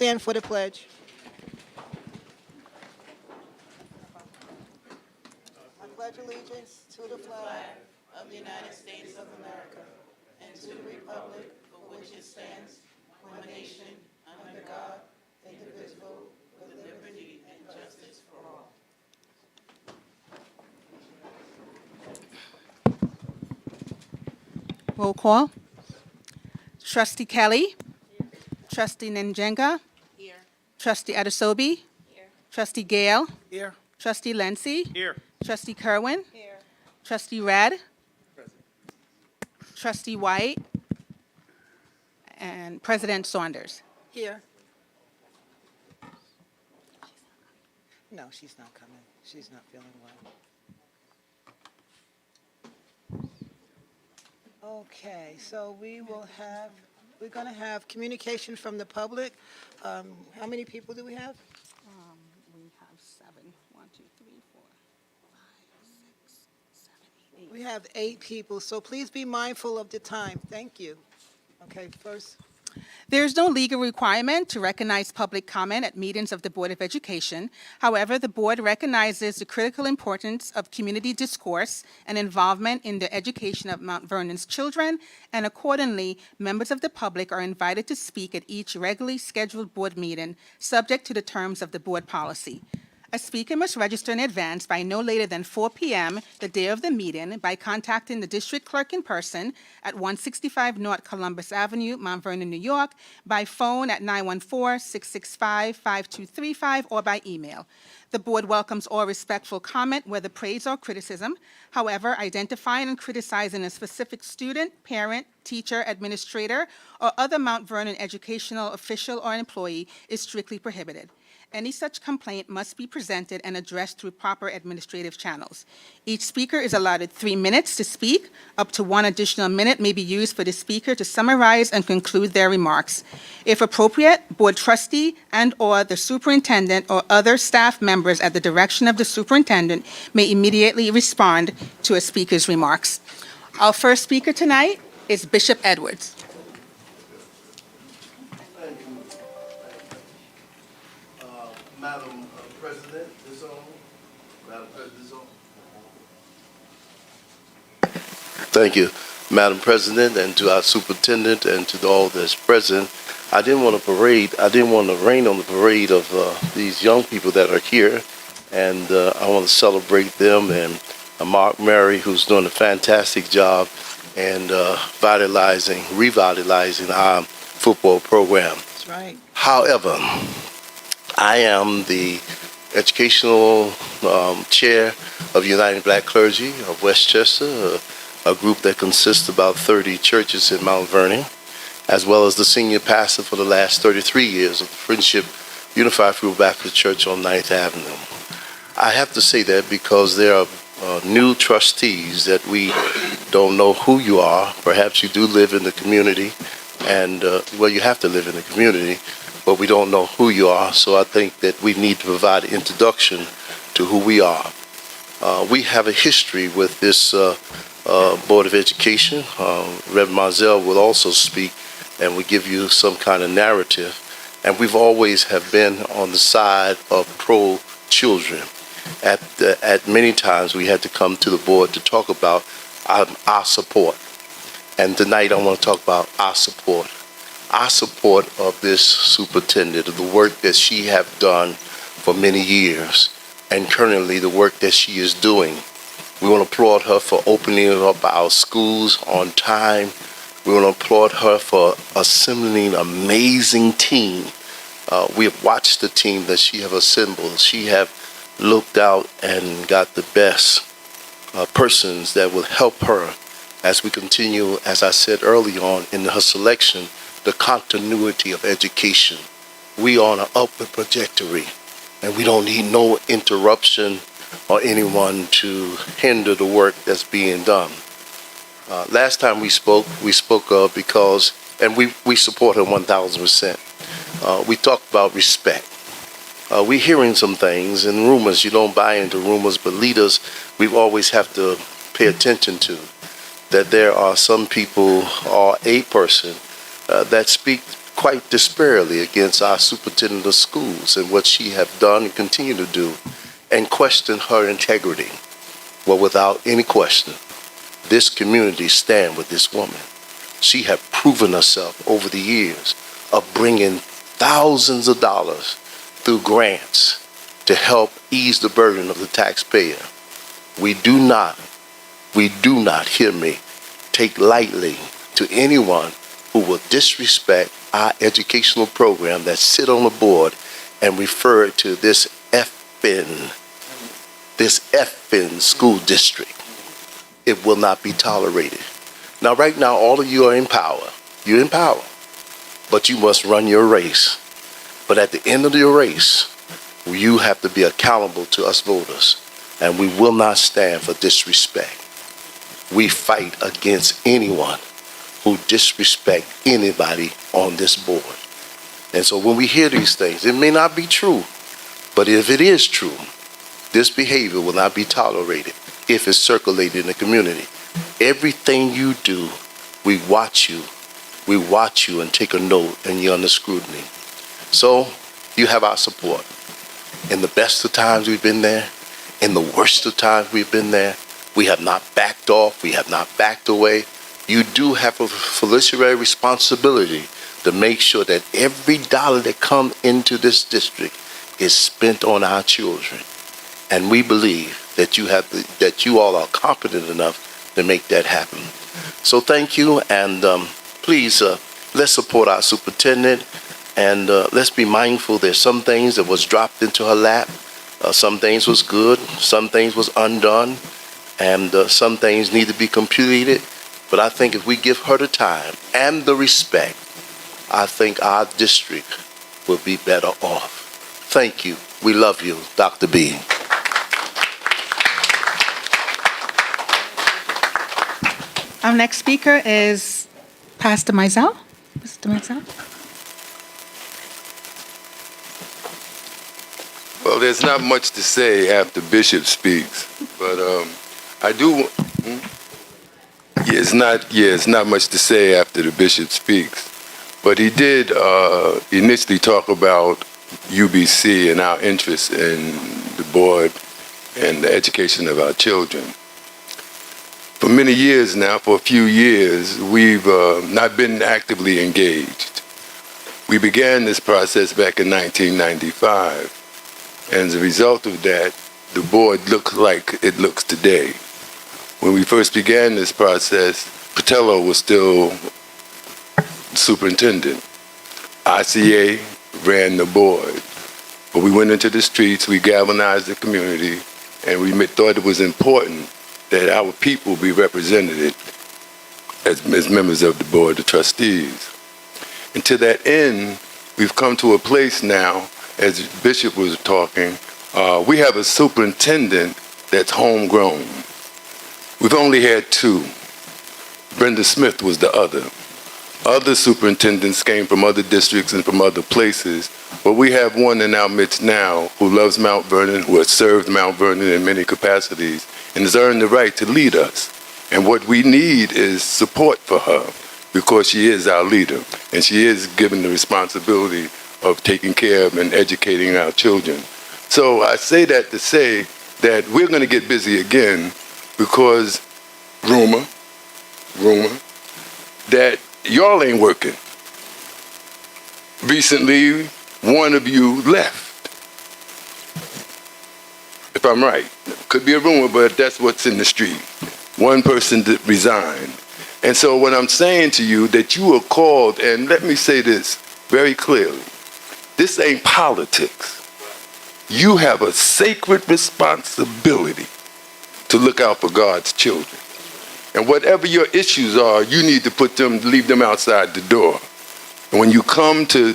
stand for the pledge? I pledge allegiance to the flag of the United States of America and to the republic for which it stands, one nation, under God, indivisible, with liberty and justice for all. Roll call. Trustee Kelly. Trustee Njenga. Here. Trustee Adesobi. Here. Trustee Gale. Here. Trustee Lency. Here. Trustee Kerwin. Here. Trustee Red. Trustee White. And President Saunders. Here. No, she's not coming. She's not feeling well. Okay, so we're going to have communication from the public. How many people do we have? We have 7. 1, 2, 3, 4, 5, 6, 7, 8. We have 8 people, so please be mindful of the time. Thank you. Okay, first. There is no legal requirement to recognize public comment at meetings of the Board of Education. However, the board recognizes the critical importance of community discourse and involvement in the education of Mount Vernon's children, and accordingly, members of the public are invited to speak at each regularly scheduled board meeting, subject to the terms of the board policy. A speaker must register in advance by no later than 4 p.m. the day of the meeting by contacting the district clerk in person at 165 North Columbus Avenue, Mount Vernon, New York, by phone at 914-665-5235, or by email. The board welcomes all respectful comment, whether praise or criticism. However, identifying and criticizing a specific student, parent, teacher, administrator, or other Mount Vernon educational official or employee is strictly prohibited. Any such complaint must be presented and addressed through proper administrative channels. Each speaker is allotted 3 minutes to speak. Up to 1 additional minute may be used for the speaker to summarize and conclude their remarks. If appropriate, board trustee and/or the superintendent or other staff members at the direction of the superintendent may immediately respond to a speaker's remarks. Our first speaker tonight is Bishop Edwards. Madam President, this on? Madam President, this on? Thank you, Madam President, and to our superintendent and to all that's present. I didn't want to rain on the parade of these young people that are here, and I want to celebrate them and Mark Mary, who's doing a fantastic job and revitalizing our football program. That's right. However, I am the educational chair of United Black Clergy of Westchester, a group that consists of about 30 churches in Mount Vernon, as well as the senior pastor for the last 33 years of the Friendship Unified Free Baptist Church on 9th Avenue. I have to say that because there are new trustees that we don't know who you are. Perhaps you do live in the community, and well, you have to live in the community, but we don't know who you are, so I think that we need to provide an introduction to who we are. We have a history with this Board of Education. Reverend Marzell will also speak and will give you some kind of narrative, and we've always have been on the side of pro-children. At many times we had to come to the board to talk about our support, and tonight I want to talk about our support of this superintendent, of the work that she have done for many years, and currently the work that she is doing. We want to applaud her for opening up our schools on time. We want to applaud her for assembling an amazing team. We have watched the team that she have assembled. She have looked out and got the best persons that will help her as we continue, as I said early on in her selection, the continuity of education. We are on an upward trajectory, and we don't need no interruption or anyone to hinder the work that's being done. Last time we spoke because, and we support her 1,000%. We talked about respect. We're hearing some things and rumors. You don't buy into rumors, but leaders, we always have to pay attention to that there are some people or a person that speak quite disparately against our superintendent of schools and what she have done and continue to do, and question her integrity. Well, without any question, this community stand with this woman. She have proven herself over the years of bringing thousands of dollars through grants to help ease the burden of the taxpayer. We do not, hear me, take lightly to anyone who will disrespect our educational program that sit on the board and refer to this effing school district. It will not be tolerated. Now, right now, all of you are in power. You're in power, but you must run your race. But at the end of your race, you have to be accountable to us voters, and we will not stand for disrespect. We fight against anyone who disrespect anybody on this board. And so when we hear these things, it may not be true, but if it is true, this behavior will not be tolerated if it's circulated in the community. Everything you do, we watch you and take a note, and you're under scrutiny. So you have our support. In the best of times we've been there, in the worst of times we've been there. We have not backed off, we have not backed away. You do have a fiduciary responsibility to make sure that every dollar that comes into this district is spent on our children. And we believe that you all are competent enough to make that happen. So thank you, and please let's support our superintendent, and let's be mindful there's some things that was dropped into her lap. Some things was good, some things was undone, and some things need to be completed. But I think if we give her the time and the respect, I think our district will be better off. Thank you. We love you, Dr. B. Our next speaker is Pastor Mizell. Mr. Mizell. Well, there's not much to say after Bishop speaks, but I do. It's not much to say after the Bishop speaks, but he did initially talk about UBC and our interest in the board and the education of our children. For many years now, for a few years, we've not been actively engaged. We began this process back in 1995. And as a result of that, the board looks like it looks today. When we first began this process, Patello was still superintendent. ICA ran the board. But we went into the streets, we galvanized the community, and we thought it was important that our people be represented as members of the board of trustees. And to that end, we've come to a place now, as Bishop was talking, we have a superintendent that's homegrown. We've only had two. Brenda Smith was the other. Other superintendents came from other districts and from other places, but we have one in our midst now who loves Mount Vernon, who has served Mount Vernon in many capacities, and has earned the right to lead us. And what we need is support for her, because she is our leader, and she is given the responsibility of taking care of and educating our children. So I say that to say that we're going to get busy again, because rumor, that y'all ain't working. Recently, one of you left, if I'm right. Could be a rumor, but that's what's in the street. One person resigned. And so what I'm saying to you, that you are called, and let me say this very clearly, this ain't politics. You have a sacred responsibility to look out for God's children. And whatever your issues are, you need to leave them outside the door. And when you come to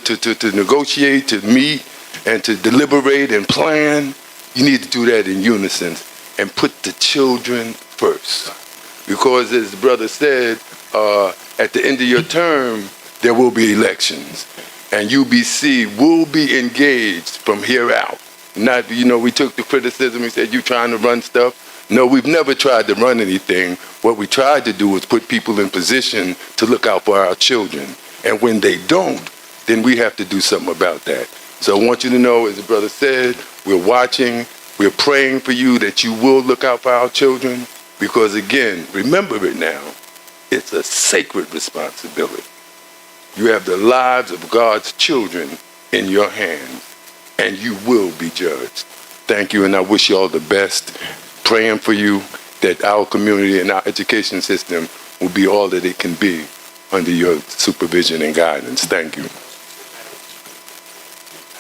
negotiate, to meet, and to deliberate and plan, you need to do that in unison and put the children first. Because as the brother said, at the end of your term, there will be elections. And UBC will be engaged from here out. Not, we took the criticism, we said, you trying to run stuff? No, we've never tried to run anything. What we tried to do is put people in position to look out for our children. And when they don't, then we have to do something about that. So I want you to know, as the brother said, we're watching, we're praying for you that you will look out for our children, because again, remember it now, it's a sacred responsibility. You have the lives of God's children in your hands, and you will be judged. Thank you, and I wish you all the best. Praying for you that our community and our education system will be all that it can be under your supervision and guidance. Thank you.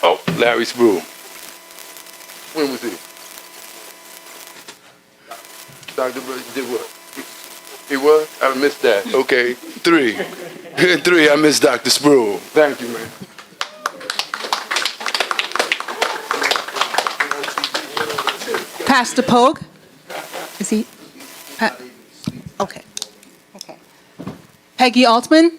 Oh, Larry Sproul. When was he? Dr. Burton did what? He was? I missed that. Okay, 3. 3, I missed Dr. Sproul. Thank you, man. Pastor Pogue? Is he? Okay. Okay. Peggy Altman?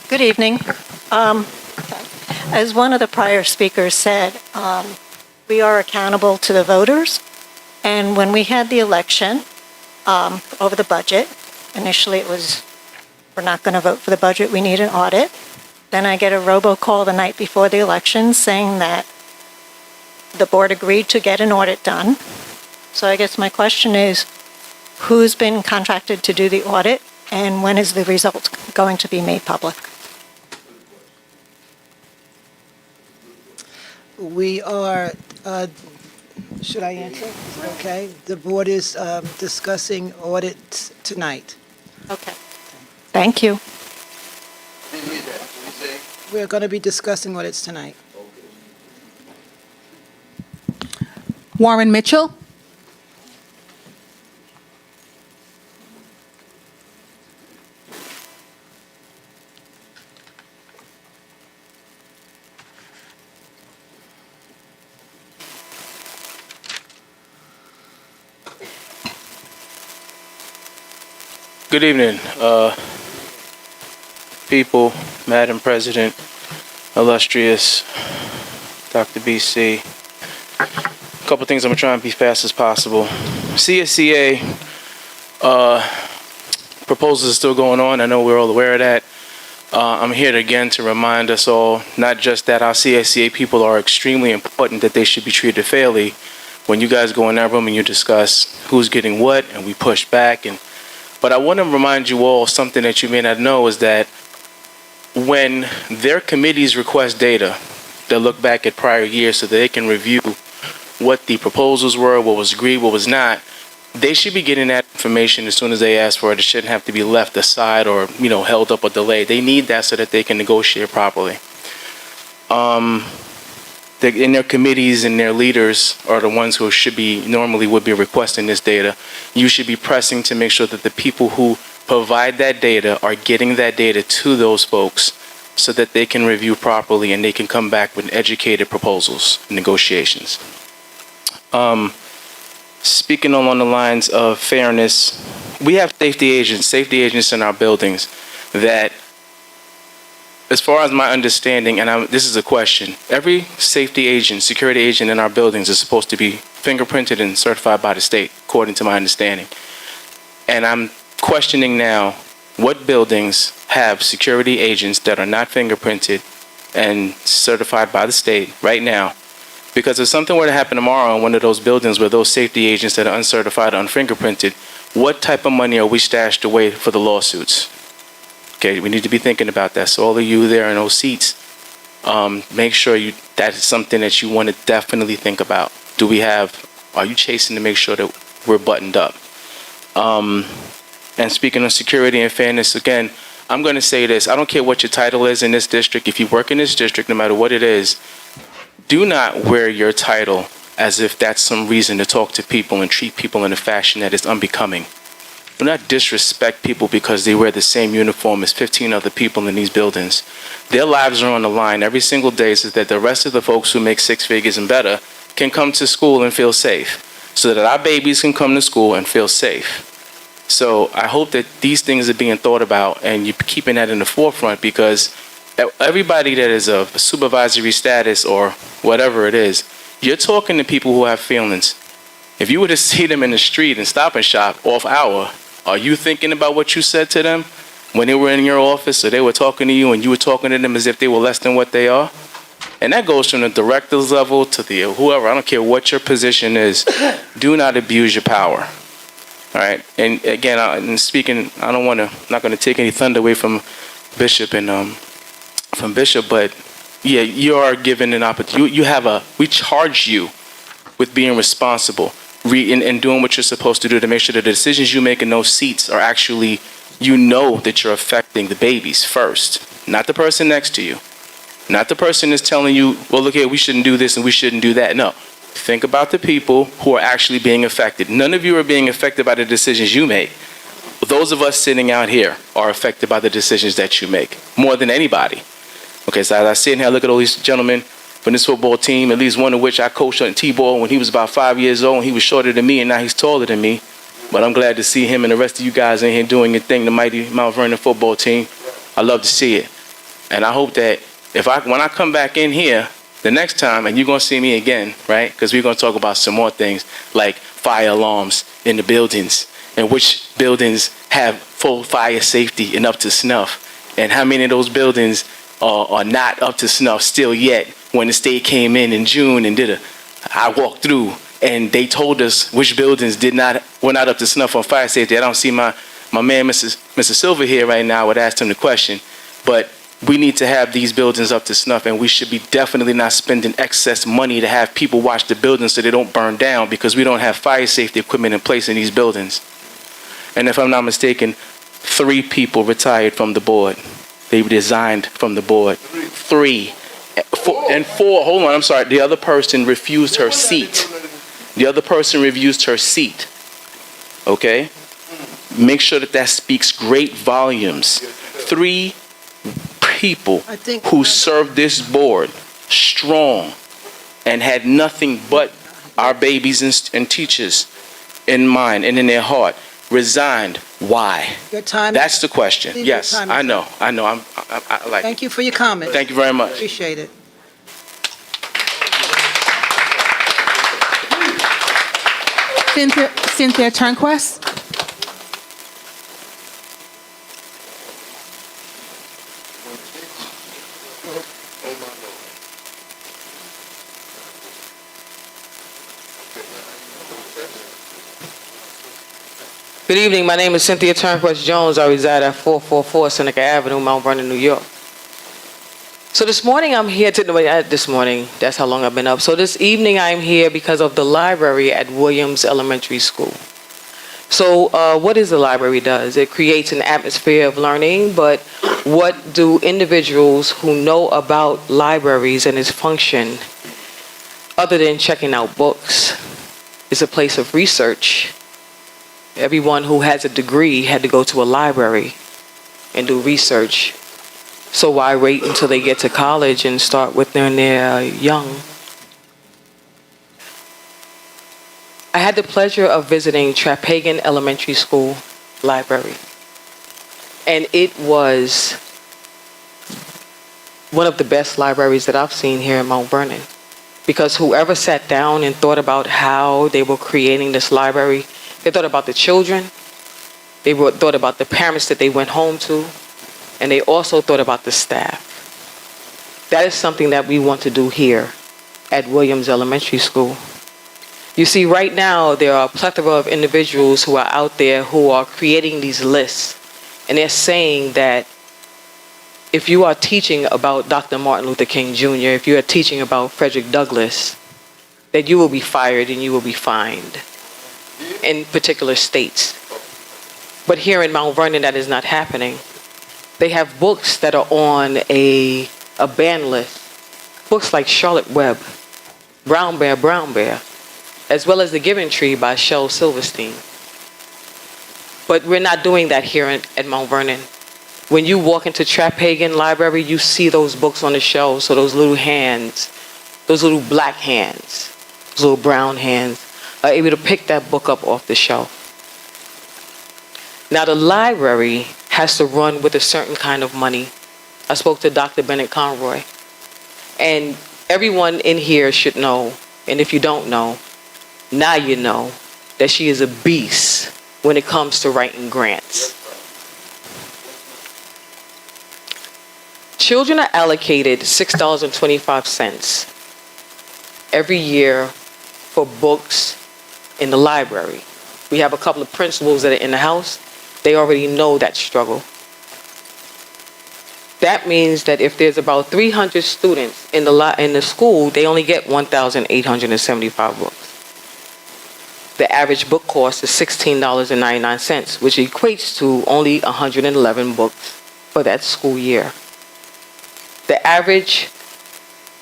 Good evening. As one of the prior speakers said, we are accountable to the voters. And when we had the election over the budget, initially it was, we're not going to vote for the budget, we need an audit. Then I get a robocall the night before the election saying that the board agreed to get an audit done. So I guess my question is, who's been contracted to do the audit, and when is the result going to be made public? We are, should I answer? Okay. The board is discussing audits tonight. Okay. Thank you. We're going to be discussing audits tonight. Warren Mitchell? Good evening, people, Madam President, illustrious Dr. BC. A couple things I'm gonna try and be fast as possible. CSCA proposals are still going on. I know we're all aware of that. I'm here again to remind us all, not just that our CSCA people are extremely important, that they should be treated fairly. When you guys go in that room and you discuss who's getting what, and we push back, but I want to remind you all something that you may not know is that when their committees request data, they look back at prior years so that they can review what the proposals were, what was agreed, what was not. They should be getting that information as soon as they ask for it. It shouldn't have to be left aside or, held up or delayed. They need that so that they can negotiate properly. In their committees and their leaders are the ones who normally would be requesting this data. You should be pressing to make sure that the people who provide that data are getting that data to those folks so that they can review properly and they can come back with educated proposals and negotiations. Speaking along the lines of fairness, we have safety agents in our buildings that, as far as my understanding, and this is a question, every safety agent, security agent in our buildings is supposed to be fingerprinted and certified by the state, according to my understanding. And I'm questioning now what buildings have security agents that are not fingerprinted and certified by the state right now. Because if something were to happen tomorrow in one of those buildings where those safety agents that are uncertified or unfingerprinted, what type of money are we stashed away for the lawsuits? Okay, we need to be thinking about that. So all of you there in those seats, make sure that is something that you want to definitely think about. Are you chasing to make sure that we're buttoned up? And speaking of security and fairness, again, I'm going to say this. I don't care what your title is in this district. If you work in this district, no matter what it is, do not wear your title as if that's some reason to talk to people and treat people in a fashion that is unbecoming. Do not disrespect people because they wear the same uniform as 15 other people in these buildings. Their lives are on the line every single day so that the rest of the folks who make 6 figures and better can come to school and feel safe, so that our babies can come to school and feel safe. So I hope that these things are being thought about and you're keeping that in the forefront, because everybody that is of supervisory status or whatever it is, you're talking to people who have feelings. If you were to see them in the street and Stop and Shop off hour, are you thinking about what you said to them when they were in your office or they were talking to you and you were talking to them as if they were less than what they are? And that goes from the director's level to the whoever. I don't care what your position is. Do not abuse your power. All right. And again, in speaking, I'm not going to take any thunder away from Bishop but yeah, you are given an opportunity. We charge you with being responsible and doing what you're supposed to do to make sure that the decisions you make in those seats are actually, that you're affecting the babies first, not the person next to you. Not the person that's telling you, well, look here, we shouldn't do this and we shouldn't do that. No. Think about the people who are actually being affected. None of you are being affected by the decisions you make. Those of us sitting out here are affected by the decisions that you make, more than anybody. Okay, so as I sit here, I look at all these gentlemen from this football team, at least one of which I coached on T-ball when he was about 5 years old, and he was shorter than me, and now he's taller than me. But I'm glad to see him and the rest of you guys in here doing your thing, the mighty Mount Vernon football team. I love to see it. And I hope that when I come back in here the next time, and you're going to see me again, right? Because we're going to talk about some more things like fire alarms in the buildings and which buildings have full fire safety and up to snuff, and how many of those buildings are not up to snuff still yet. When the state came in June and I walked through and they told us which buildings were not up to snuff on fire safety. I don't see my man, Mr. Silver here right now. I would ask him the question, but we need to have these buildings up to snuff, and we should be definitely not spending excess money to have people watch the buildings so they don't burn down because we don't have fire safety equipment in place in these buildings. And if I'm not mistaken, 3 people retired from the board. They resigned from the board. 3. 4, hold on, I'm sorry. The other person refused her seat. Okay? Make sure that speaks great volumes. 3 people who served this board strong and had nothing but our babies and teachers in mind and in their heart resigned. Why? Your time. That's the question. Steve, yes, I know. I like Thank you for your comment. Thank you very much. Appreciate it. Cynthia Turnquest. Good evening. My name is Cynthia Turnquest Jones. I reside at 444 Seneca Avenue, Mount Vernon, New York. So this morning I'm here this morning, that's how long I've been up. So this evening I'm here because of the library at Williams Elementary School. So what is the library does? It creates an atmosphere of learning, but what do individuals who know about libraries and its function, other than checking out books, is a place of research. Everyone who has a degree had to go to a library and do research. So why wait until they get to college and start when they're young? I had the pleasure of visiting Trapegan Elementary School library. And it was one of the best libraries that I've seen here in Mount Vernon. Because whoever sat down and thought about how they were creating this library, they thought about the children, they thought about the parents that they went home to, and they also thought about the staff. That is something that we want to do here at Williams Elementary School. You see, right now, there are a plethora of individuals who are out there who are creating these lists, and they're saying that if you are teaching about Dr. Martin Luther King Jr., if you are teaching about Frederick Douglass, that you will be fired and you will be fined in particular states. But here in Mount Vernon, that is not happening. They have books that are on a ban list. Books like Charlotte Webb, Brown Bear, as well as The Giving Tree by Shel Silverstein. But we're not doing that here at Mount Vernon. When you walk into Trapegan Library, you see those books on the shelves, so those little hands, those little black hands, those little brown hands, are able to pick that book up off the shelf. Now the library has to run with a certain kind of money. I spoke to Dr. Bennett Conroy, and everyone in here should know, and if you don't know, Now you know that she is a beast when it comes to writing grants. Children are allocated $6.25 every year for books in the library. We have a couple of principals that are in the house. They already know that struggle. That means that if there's about 300 students in the school, they only get 1,875 books. The average book cost is $16.99, which equates to only 111 books for that school year. The average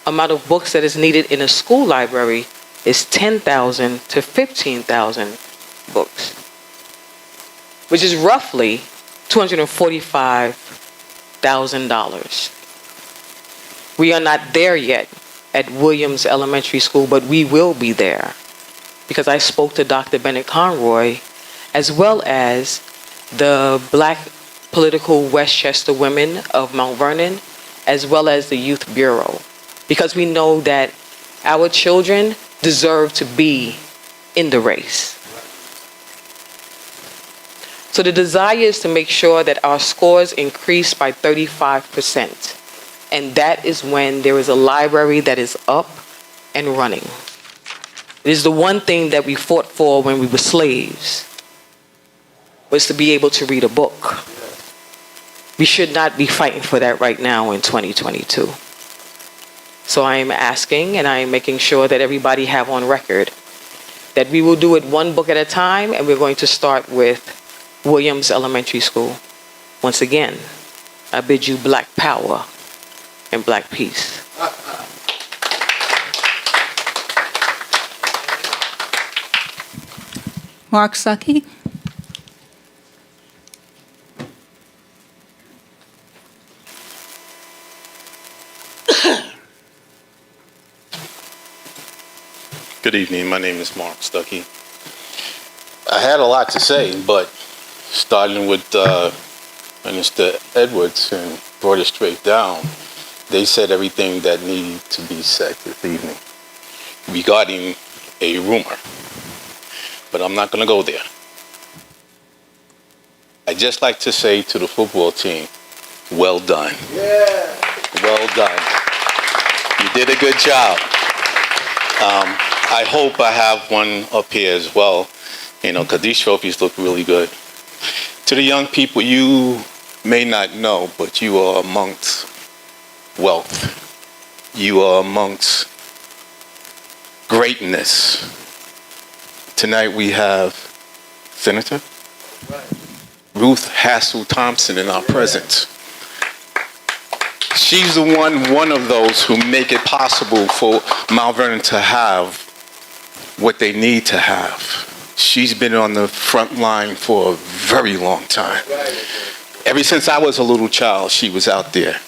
amount of books that is needed in a school library is 10,000 to 15,000 books, which is roughly $245,000. We are not there yet at Williams Elementary School, but we will be there, because I spoke to Dr. Bennett Conroy, as well as the Black Political Westchester Women of Mount Vernon, as well as the Youth Bureau, because we know that our children deserve to be in the race. So the desire is to make sure that our scores increase by 35%. And that is when there is a library that is up and running. It is the one thing that we fought for when we were slaves, was to be able to read a book. We should not be fighting for that right now in 2022. So I am asking, and I am making sure that everybody have on record that we will do it one book at a time, and we're going to start with Williams Elementary School. Once again, I bid you Black power and Black peace. Mark Stuckey. Good evening. My name is Mark Stuckey. I had a lot to say, but starting with Minister Edwards and brought it straight down, they said everything that needed to be said this evening regarding a rumor. But I'm not going to go there. I'd just like to say to the football team, well done. Yeah. Well done. You did a good job. I hope I have one up here as well, because these trophies look really good. To the young people, you may not know, but you are amongst wealth. You are amongst greatness. Tonight we have Senator Ruth Hassel Thompson in our presence. She's the one of those who make it possible for Mount Vernon to have what they need to have. She's been on the front line for a very long time. Ever since I was a little child, she was out there.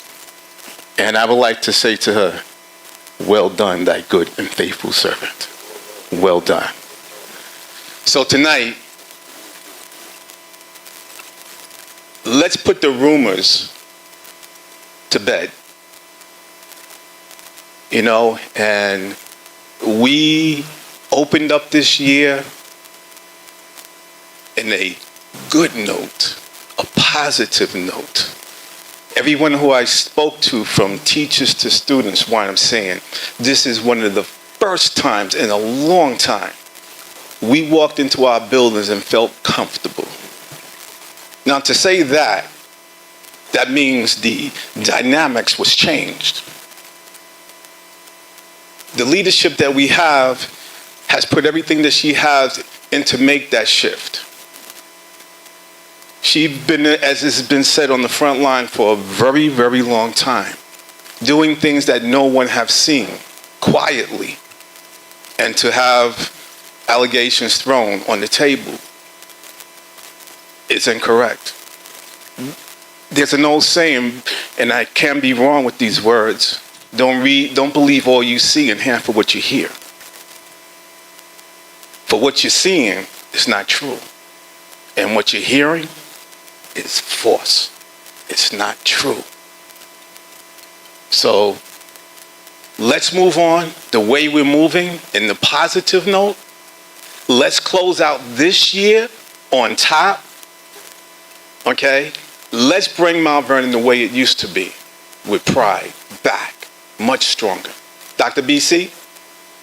And I would like to say to her, well done, thy good and faithful servant. Well done. So tonight, let's put the rumors to bed. And we opened up this year in a good note, a positive note. Everyone who I spoke to, from teachers to students, what I'm saying, this is one of the first times in a long time we walked into our buildings and felt comfortable. Now, to say that means the dynamics was changed. The leadership that we have has put everything that she has in to make that shift. She's been, as has been said, on the front line for a very, very long time, doing things that no one have seen quietly, and to have allegations thrown on the table is incorrect. There's an old saying, and I can be wrong with these words, don't believe all you see and half of what you hear. For what you're seeing is not true. And what you're hearing is false. It's not true. So let's move on the way we're moving in the positive note, Let's close out this year on top, okay? Let's bring Mount Vernon the way it used to be, with pride, back, much stronger. Dr. BC,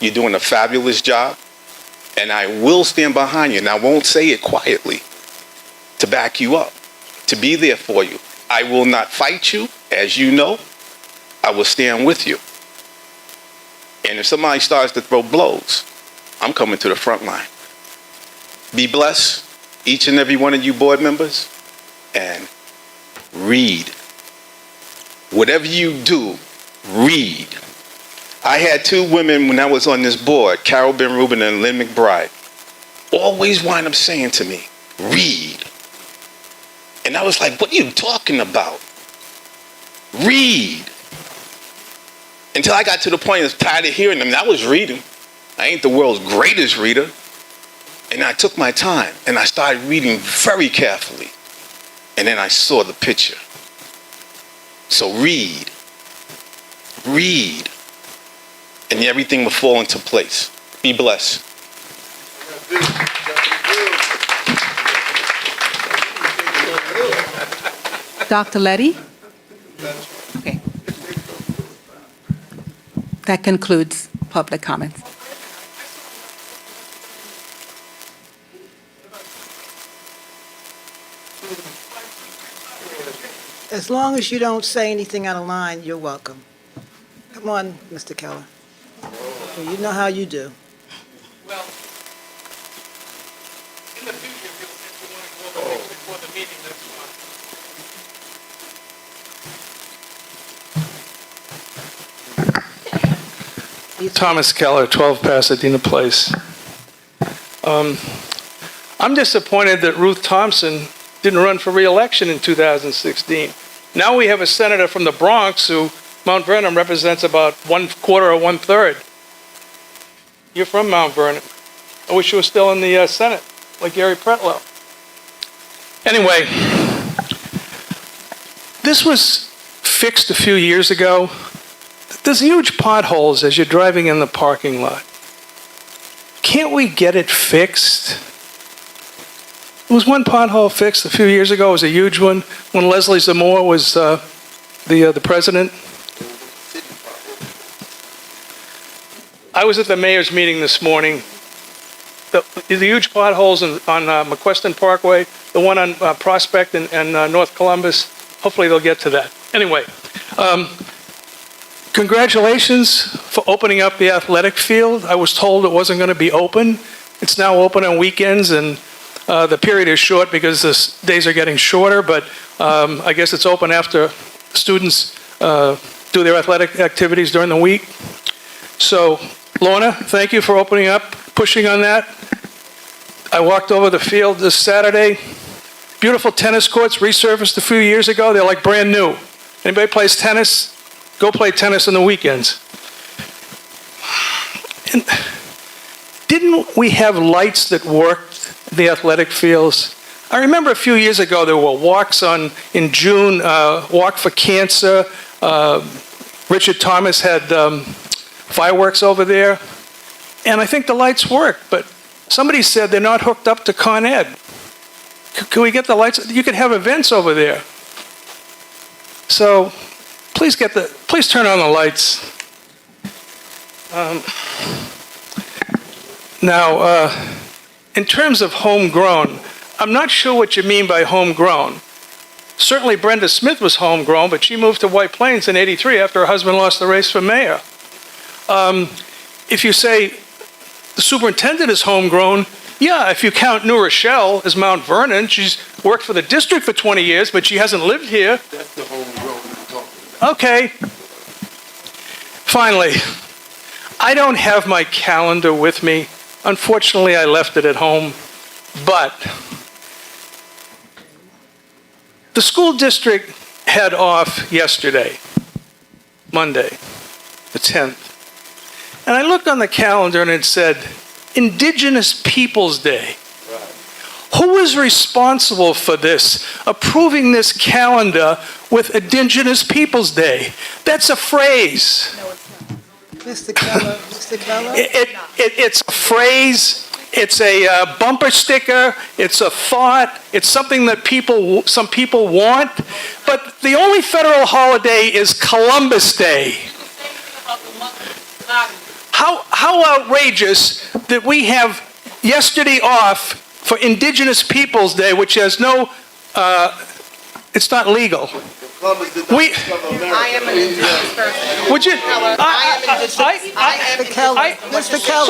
you're doing a fabulous job, and I will stand behind you, and I won't say it quietly, to back you up, to be there for you. I will not fight you, as you know. I will stand with you. And if somebody starts to throw blows, I'm coming to the front line. Be blessed, each and every one of you board members, and read. Whatever you do, read. I had two women when I was on this board, Carol Ben Rubin and Lynn McBride, always wind up saying to me, read. And I was like, what are you talking about? Read. Until I got to the point I was tired of hearing them. And I was reading. I ain't the world's greatest reader. And I took my time and I started reading very carefully. And then I saw the picture. So read. Read. And everything will fall into place. Be blessed. Dr. Letty? Okay. That concludes public comments. As long as you don't say anything out of line, you're welcome. Come on, Mr. Keller. You know how you do. Well, in the future, if you want to go over things before the meeting, that's fine. Thomas Keller, 12 Pasadena Place. I'm disappointed that Ruth Thompson didn't run for re-election in 2016. Now we have a senator from the Bronx who Mount Vernon represents about 1/4 or 1/3. You're from Mount Vernon. I wish you were still in the Senate, like Gary Pretlow. Anyway, this was fixed a few years ago. There's huge potholes as you're driving in the parking lot. Can't we get it fixed? There was one pothole fixed a few years ago. It was a huge one when Leslie Zamore was the president. I was at the mayor's meeting this morning. The huge potholes on McQuestion Parkway, the one on Prospect and North Columbus, hopefully they'll get to that. Anyway, congratulations for opening up the athletic field. I was told it wasn't going to be open. It's now open on weekends, and the period is short because the days are getting shorter, but I guess it's open after students do their athletic activities during the week. So, Lorna, thank you for opening up, pushing on that. I walked over the field this Saturday. Beautiful tennis courts, resurfaced a few years ago. They're like brand new. Anybody plays tennis? Go play tennis on the weekends. And didn't we have lights that worked the athletic fields? I remember a few years ago there were walks in June, Walk for Cancer. Richard Thomas had fireworks over there. And I think the lights worked, but somebody said they're not hooked up to Con Ed. Can we get the lights? You could have events over there. So please turn on the lights. Now, in terms of homegrown, I'm not sure what you mean by homegrown. Certainly Brenda Smith was homegrown, but she moved to White Plains in '83 after her husband lost the race for mayor. If you say the superintendent is homegrown, yeah, if you count New Rochelle as Mount Vernon, she's worked for the district for 20 years, but she hasn't lived here. That's the homegrown I'm talking about. Okay. Finally, I don't have my calendar with me. Unfortunately, I left it at home, but the school district had off yesterday, Monday, the 10th. And I looked on the calendar and it said, Indigenous Peoples Day. Who is responsible for this, approving this calendar with Indigenous Peoples Day? That's a phrase. Mr. Keller, Mr. Keller? It's a phrase. It's a bumper sticker. It's a thought. It's something that some people want. But the only federal holiday is Columbus Day. How outrageous that we have yesterday off for Indigenous Peoples Day, which has no, it's not legal. I am an indigenous person. Would you? Mr. Keller, Mr. Keller.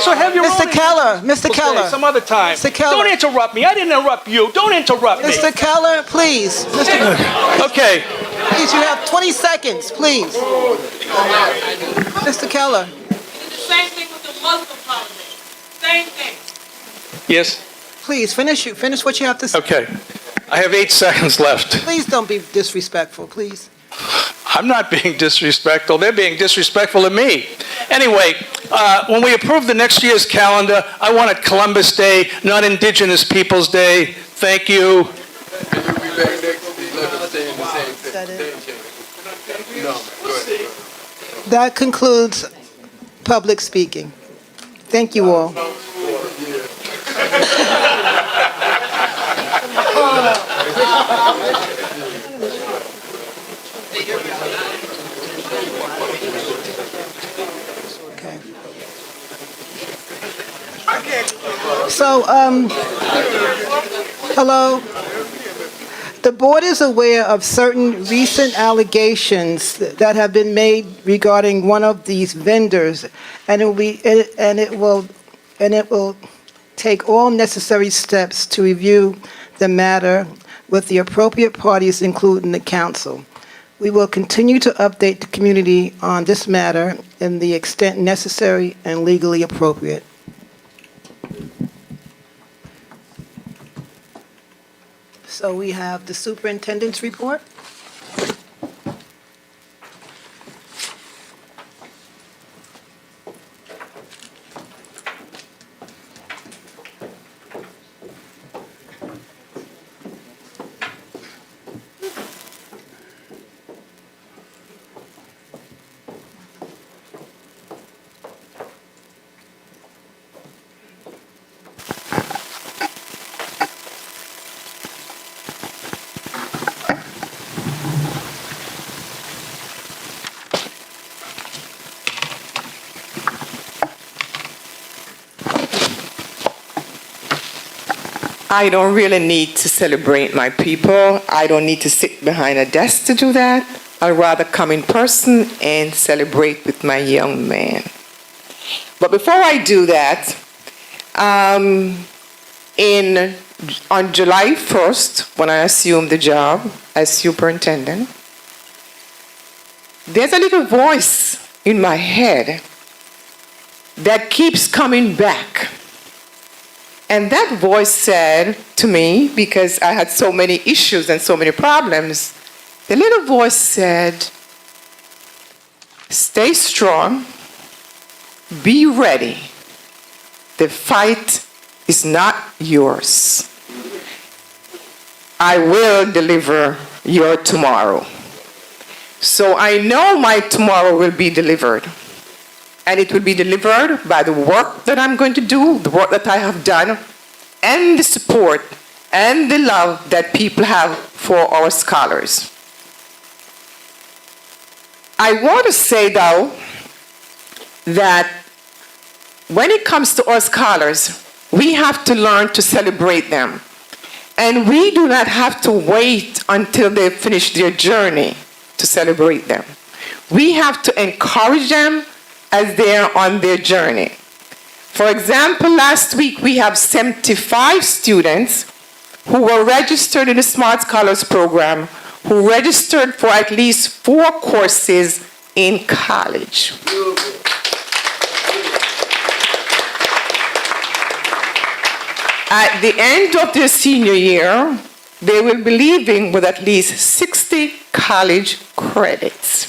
So have your Mr. own. Keller, Mr. Okay, Keller. some other time. Mr. Keller. Don't interrupt me. I didn't interrupt you. Don't interrupt me. Mr. Keller, please. Okay. Please, you have 20 seconds, please. Mr. Keller. Same thing with the Muslim holiday. Same thing. Yes. Please, finish what you have to say. Okay. I have 8 seconds left. Please don't be disrespectful, please. I'm not being disrespectful. They're being disrespectful to me. Anyway, when we approve the next year's calendar, I want it Columbus Day, not Indigenous Peoples Day. Thank you. That concludes public speaking. Thank you all. Okay. So, hello. The board is aware of certain recent allegations that have been made regarding one of these vendors, and it will take all necessary steps to review the matter with the appropriate parties, including the council. We will continue to update the community on this matter in the extent necessary and legally appropriate. So we have the superintendent's report. I don't really need to celebrate my people. I don't need to sit behind a desk to do that. I'd rather come in person and celebrate with my young man. But before I do that, on July 1st, when I assumed the job as superintendent, there's a little voice in my head that keeps coming back. And that voice said to me, because I had so many issues and so many problems, the little voice said, stay strong, be ready. The fight is not yours. I will deliver your tomorrow. So I know my tomorrow will be delivered. And it will be delivered by the work that I'm going to do, the work that I have done, and the support and the love that people have for our scholars. I want to say, though, that when it comes to our scholars, we have to learn to celebrate them. And we do not have to wait until they finish their journey to celebrate them. We have to encourage them as they're on their journey. For example, last week we have 75 students who were registered in the Smart Scholars Program, who registered for at least 4 courses in college. At the end of their senior year, they will be leaving with at least 60 college credits.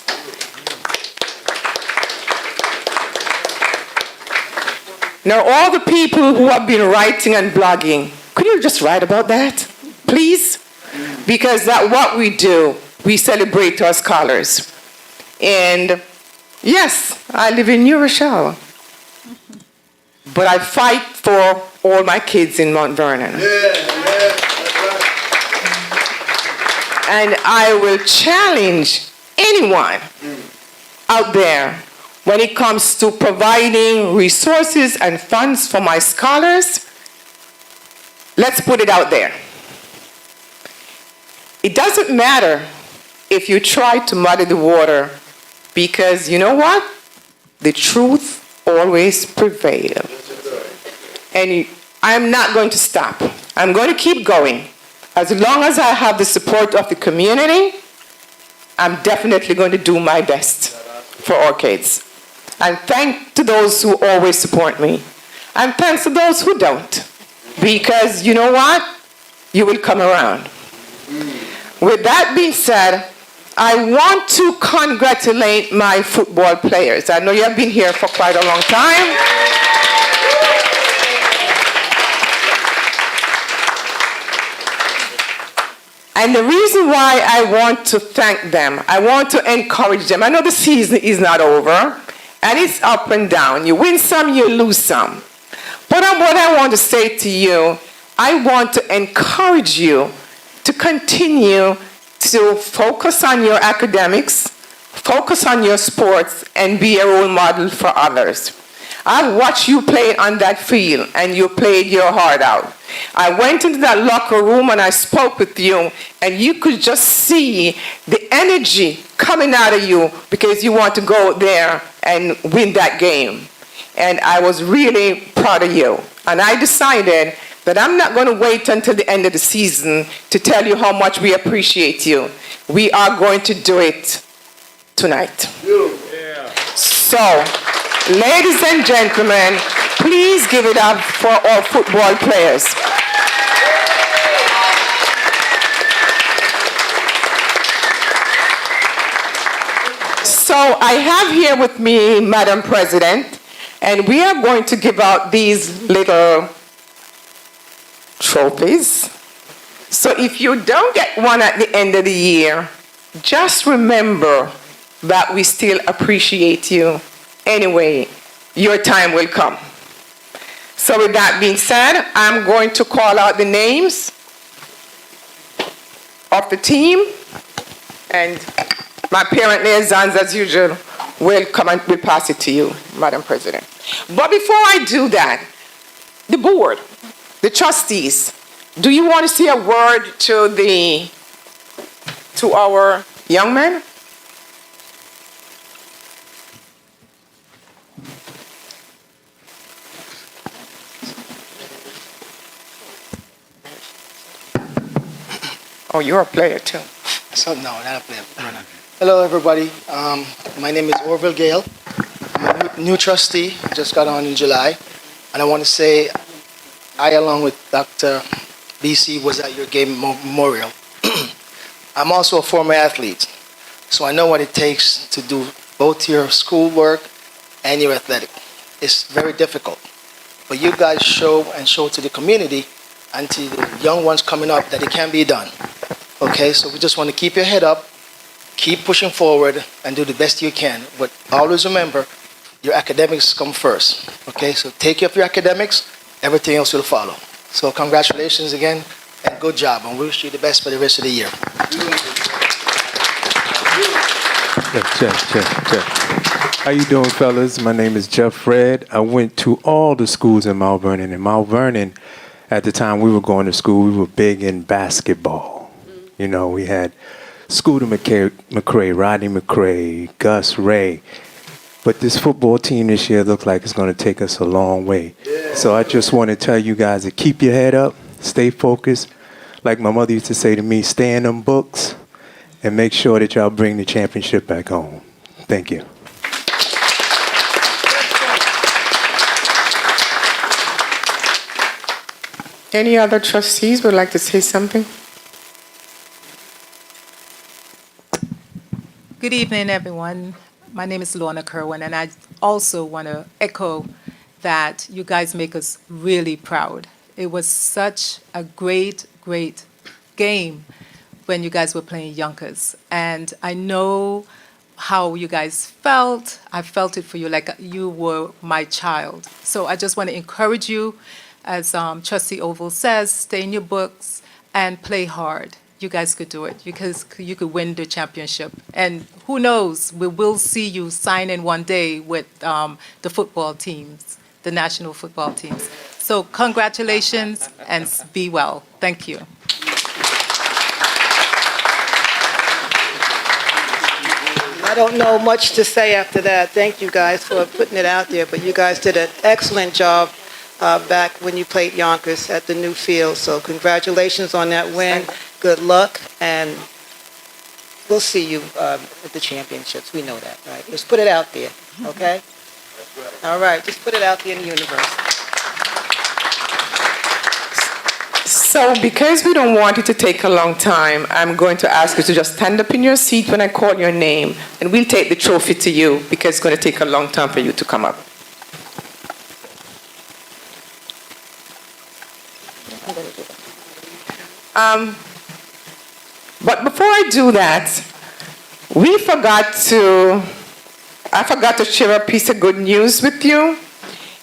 Now, all the people who have been writing and blogging, could you just write about that, please? Because that's what we do. We celebrate our scholars. And yes, I live in New Rochelle. but I fight for all my kids in Mount Vernon. And I will challenge anyone out there when it comes to providing resources and funds for my scholars. Let's put it out there. It doesn't matter if you try to muddy the water, because you know what? The truth always prevails. And I'm not going to stop. I'm going to keep going. As long as I have the support of the community, I'm definitely going to do my best for our kids. And thanks to those who always support me. And thanks to those who don't. Because you know what? You will come around. With that being said, I want to congratulate my football players. I know you have been here for quite a long time. And the reason why I want to thank them, I want to encourage them. I know the season is not over, and it's up and down. You win some, you lose some. But what I want to say to you, I want to encourage you to continue to focus on your academics, focus on your sports, and be a role model for others. I've watched you play on that field, and you played your heart out. I went into that locker room and I spoke with you, and you could just see the energy coming out of you because you want to go there and win that game. And I was really proud of you. And I decided that I'm not going to wait until the end of the season to tell you how much we appreciate you. We are going to do it tonight. Yeah. So, ladies and gentlemen, please give it up for our football players. So I have here with me Madam President, and we are going to give out these little trophies. So if you don't get one at the end of the year, just remember that we still appreciate you. Anyway, your time will come. So with that being said, I'm going to call out the names of the team, and my parent liaisons, as usual, will come and will pass it to you, Madam President. But before I do that, the board, the trustees, do you want to say a word to our young men? Oh, you're a player too. So no, not a player. Hello, everybody. My name is Orville Gale. I'm a new trustee. Just got on in July, and I want to say, I, along with Dr. BC, was at your game memorial. I'm also a former athlete, so I know what it takes to do both your schoolwork and your athletic. It's very difficult, but you guys show to the community and to the young ones coming up that it can be done. Okay, so we just want to keep your head up, keep pushing forward, and do the best you can. But always remember, your academics come first. Okay, so take care of your academics, everything else will follow. So congratulations again, and good job, and we wish you the best for the rest of the year. Check. How you doing, fellas? My name is Jeff Fred. I went to all the schools in Mount Vernon. In Mount Vernon, at the time we were going to school, we were big in basketball. You know, we had Scooter McCray, Rodney McCray, Gus Ray. But this football team this year looks like it's going to take us a long way. Yeah. So I just want to tell you guys to keep your head up, stay focused. Like my mother used to say to me, stay in them books, and make sure that y'all bring the championship back home. Thank you. Any other trustees would like to say something? Good evening, everyone. My name is Lorna Kerwin, and I also want to echo that you guys make us really proud. It was such a great game when you guys were playing Yonkers. And I know how you guys felt. I felt it for you like you were my child. So I just want to encourage you, as Trustee Oval says, stay in your books and play hard. You guys could do it because you could win the championship. And who knows, we will see you sign in one day with the football teams, the national football teams. So congratulations and be well. Thank you. I don't know much to say after that. Thank you guys for putting it out there, but you guys did an excellent job back when you played Yonkers at the new field. So congratulations on that win. Good luck, and we'll see you at the championships. We know that, right? Just put it out there, okay? All right, just put it out there in the universe. So because we don't want it to take a long time, I'm going to ask you to just stand up in your seat when I call your name, and we'll take the trophy to you because it's going to take a long time for you to come up. But before I do that, I forgot to share a piece of good news with you,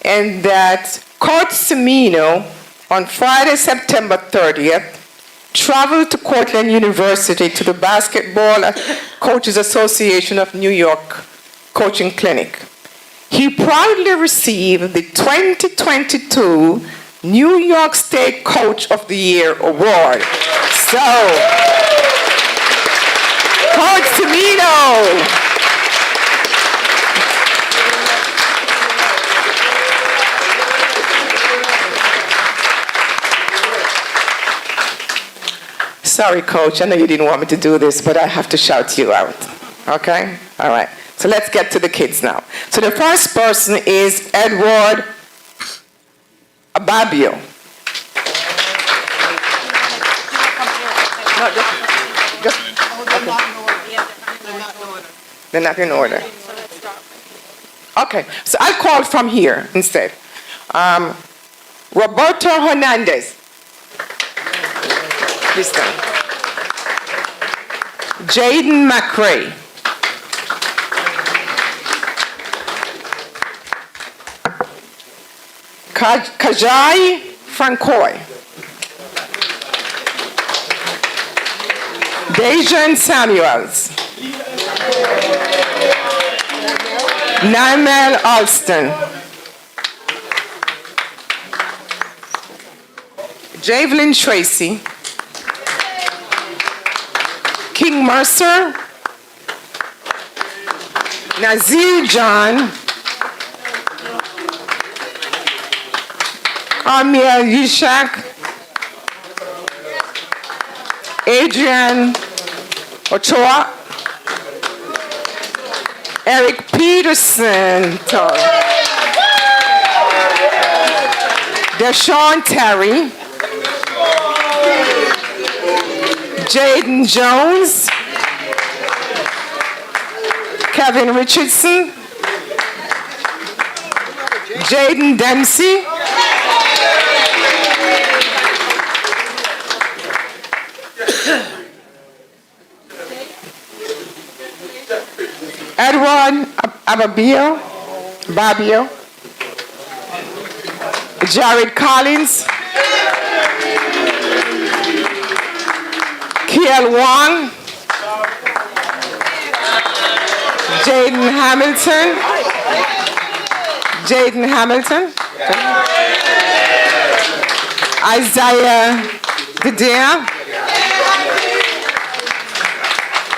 and that Coach Cimino on Friday, September 30th, traveled to Cortland University to the Basketball Coaches Association of New York Coaching Clinic. He proudly received the 2022 New York State Coach of the Year Award. So, Coach Cimino. Sorry, Coach, I know you didn't want me to do this, but I have to shout you out, okay? All right, so let's get to the kids now. So the first person is Edward Ababio. No, just they're not in order. Okay, so I'll call from here instead. Roberto Hernandez. Please stand. Jaden McRae. Kajai Francois. Dejan Samuels. Naimel Alston. Javelin Tracy. King Mercer. Nazir John. Amir Yishak. Adrian Ochoa. Eric Peterson. Deshaun Terry. Jaden Jones. Kevin Richardson. Jaden Dempsey. Edward Babio. Jared Collins. Kiel Wong. Jaden Hamilton. Isaiah Gadea.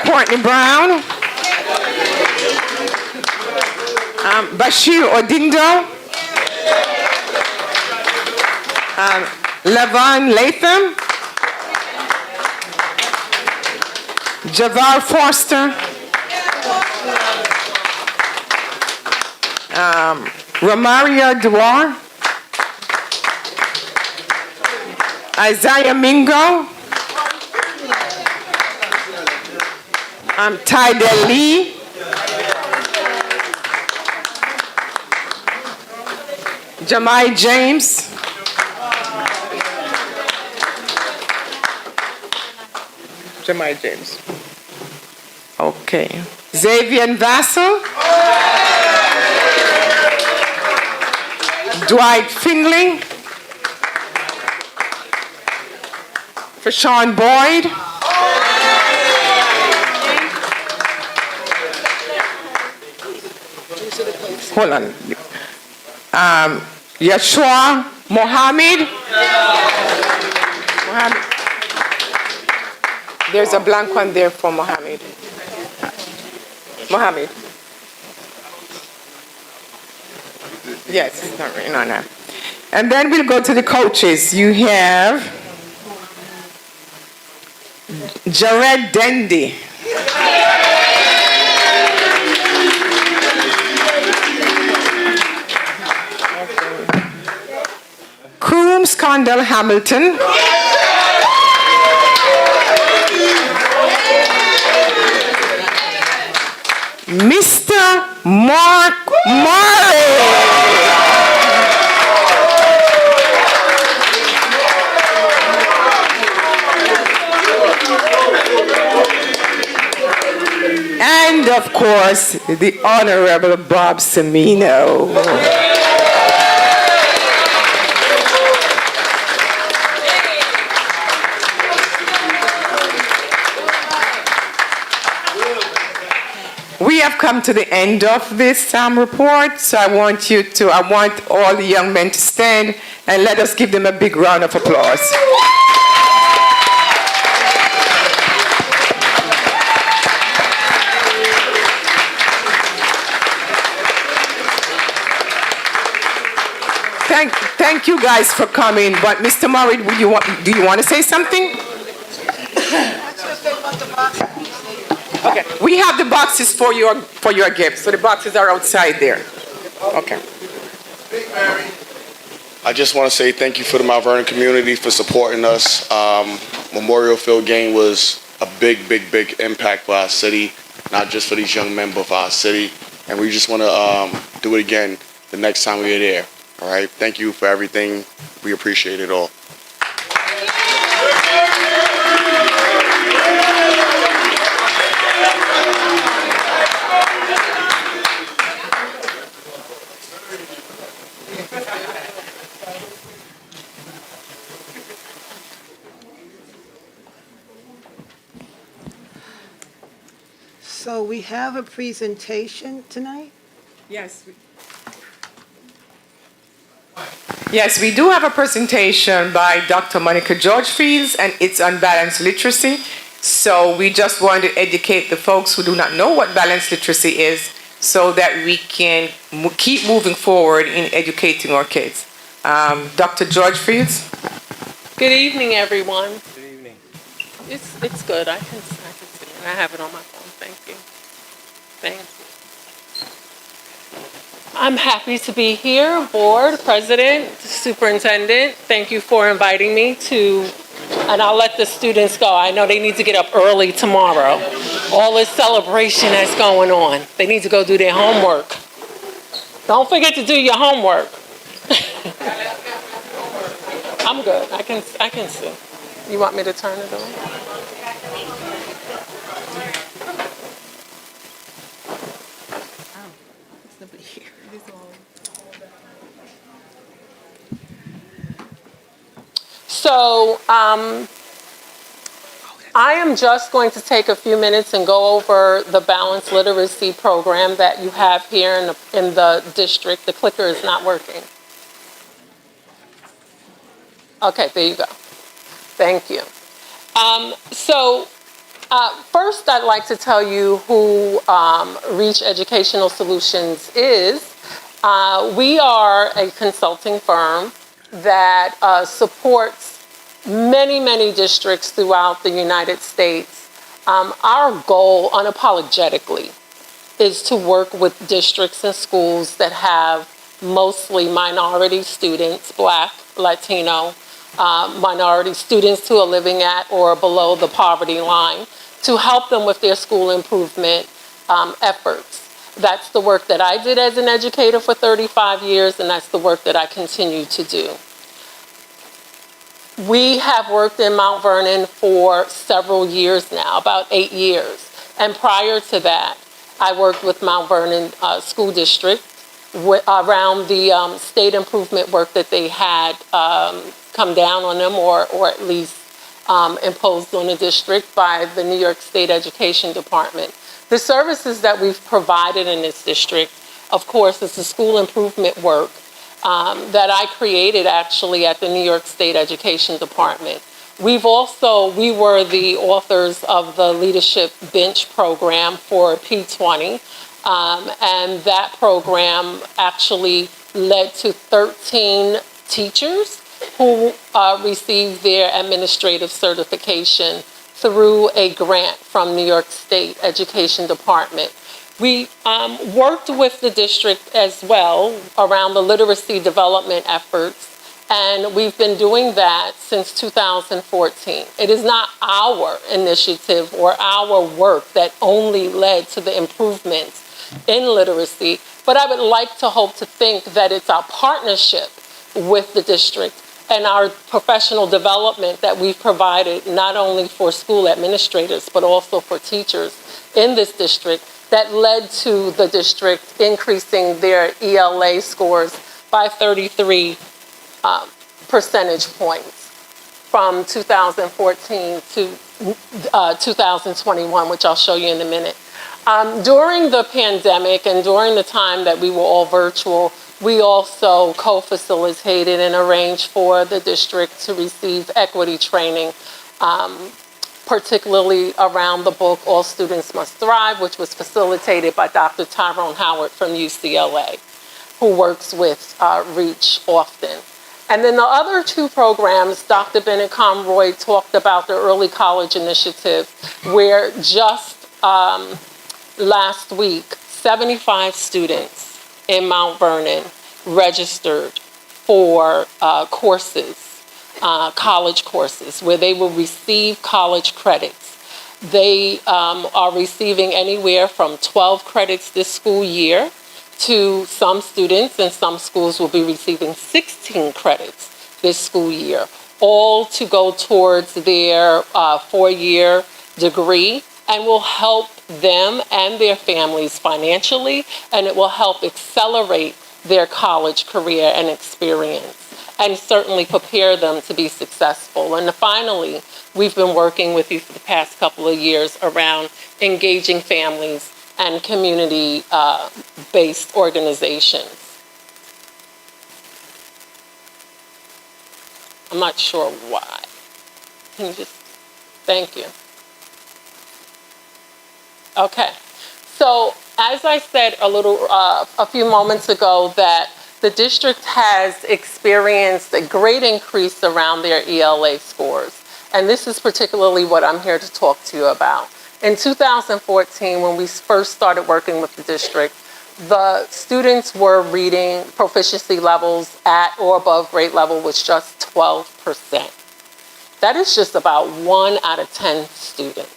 Courtney Brown. Bashir Odindo. Levon Latham. Javar Foster. Romaria Dewar. Isaiah Mingo. Tydell Lee. Jamai James. Okay. Xavier Vassell, Dwight Findling, for Sean Boyd, hold on, Yeshua Mohammed. There's a blank one there for Mohammed. Mohammed. Yes, it's not written on that. And then we'll go to the coaches. You have Jared Dendy. Crooms Condell Hamilton. Mr. Mark Murray. And of course, the Honorable Bob Semino. We have come to the end of this report, so I want all the young men to stand and let us give them a big round of applause. Thank you guys for coming, but Mr. Murray, do you want to say something? Okay, we have the boxes for your gifts, so the boxes are outside there. Okay. I just want to say thank you for the Mount Vernon community for supporting us. Memorial Field game was a big impact for our city, not just for these young men, but for our city. And we just want to do it again the next time we are there. All right, thank you for everything. We appreciate it all. So we have a presentation tonight? Yes. Yes, we do have a presentation by Dr. Monica Georgefields, and it's on balanced literacy. So we just want to educate the folks who do not know what balanced literacy is so that we can keep moving forward in educating our kids. Dr. Georgefields? Good evening, everyone. Good evening. It's good. I can see it. I have it on my phone. Thank you. Thank you. I'm happy to be here, board, president, superintendent. Thank you for inviting me to, and I'll let the students go. I know they need to get up early tomorrow. All this celebration that's going on. They need to go do their homework. Don't forget to do your homework. I'm good. I can see. You want me to turn it on? So I am just going to take a few minutes and go over the balanced literacy program that you have here in the district. The clicker is not working. Okay, there you go. Thank you. First, I'd like to tell you who Reach Educational Solutions is. We are a consulting firm that supports many districts throughout the United States. Our goal, unapologetically, is to work with districts and schools that have mostly minority students, Black, Latino, minority students who are living at or below the poverty line, to help them with their school improvement efforts. That's the work that I did as an educator for 35 years, and that's the work that I continue to do. We have worked in Mount Vernon for several years now, about 8 years. And prior to that, I worked with Mount Vernon School District around the state improvement work that they had come down on them, or at least imposed on the district by the New York State Education Department. The services that we've provided in this district, of course, is the school improvement work that I created actually at the New York State Education Department. We were the authors of the Leadership Bench program for P20, and that program actually led to 13 teachers who received their administrative certification through a grant from New York State Education Department. We worked with the district as well around the literacy development efforts, and we've been doing that since 2014. It is not our initiative or our work that only led to the improvements in literacy, but I would like to hope to think that it's our partnership with the district and our professional development that we've provided not only for school administrators, but also for teachers in this district that led to the district increasing their ELA scores by 33 percentage points from 2014 to 2021, which I'll show you in a minute. During the pandemic and during the time that we were all virtual, we also co-facilitated and arranged for the district to receive equity training, particularly around the book, All Students Must Thrive, which was facilitated by Dr. Tyrone Howard from UCLA, who works with REACH often. And then the other two programs, Dr. Bennett Conroy talked about the Early College Initiative, where just last week, 75 students in Mount Vernon registered for courses, college courses, where they will receive college credits. They are receiving anywhere from 12 credits this school year to some students and some schools will be receiving 16 credits this school year, all to go towards their four-year degree, and will help them and their families financially, and it will help accelerate their college career and experience, and certainly prepare them to be successful. And finally, we've been working with you for the past couple of years around engaging families and community-based organizations. I'm not sure why. Can you just, thank you. Okay, so as I said a few moments ago, that the district has experienced a great increase around their ELA scores. And this is particularly what I'm here to talk to you about. In 2014, when we first started working with the district, the students were reading proficiency levels at or above grade level was just 12%. That is just about 1 out of 10 students.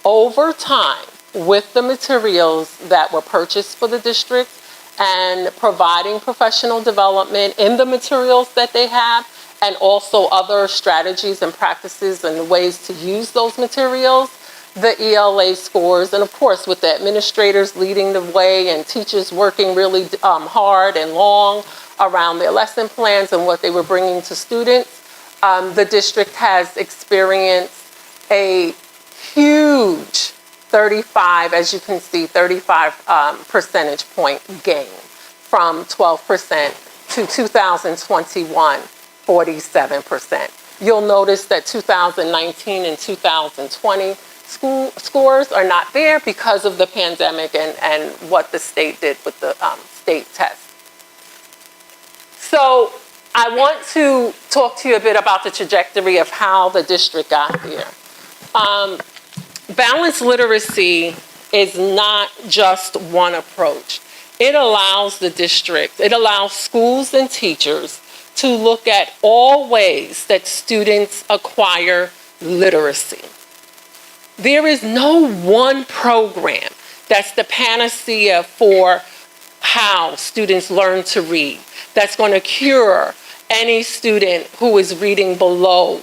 Over time, with the materials that were purchased for the district and providing professional development in the materials that they have, and also other strategies and practices and ways to use those materials, the ELA scores, and of course with the administrators leading the way and teachers working really hard and long around their lesson plans and what they were bringing to students, the district has experienced a huge 35, as you can see, 35 percentage point gain from 12% to 2021. 47%. You'll notice that 2019 and 2020 school scores are not there because of the pandemic and what the state did with the state test. So I want to talk to you a bit about the trajectory of how the district got here. Balanced literacy is not just one approach. It allows the district, it allows schools and teachers to look at all ways that students acquire literacy. There is no one program that's the panacea for how students learn to read, that's going to cure any student who is reading below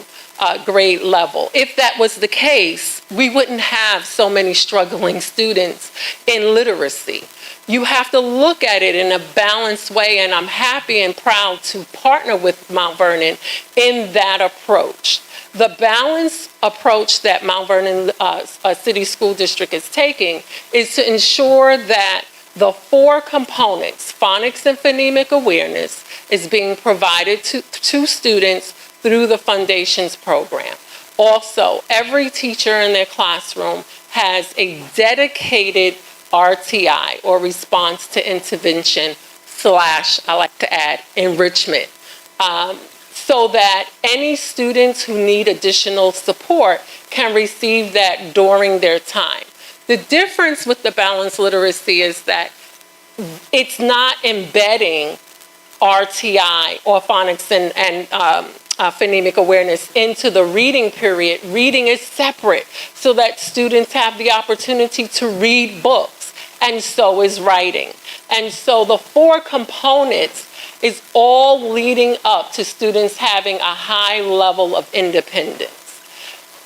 grade level. If that was the case, we wouldn't have so many struggling students in literacy. You have to look at it in a balanced way, and I'm happy and proud to partner with Mount Vernon in that approach. The balanced approach that Mount Vernon City School District is taking is to ensure that the 4 components, phonics and phonemic awareness, is being provided to students through the Foundations program. Also, every teacher in their classroom has a dedicated RTI, or response to intervention / I like to add enrichment, so that any students who need additional support can receive that during their time. The difference with the balanced literacy is that it's not embedding RTI or phonics and phonemic awareness into the reading period. Reading is separate so that students have the opportunity to read books, and so is writing. And so the 4 components is all leading up to students having a high level of independence.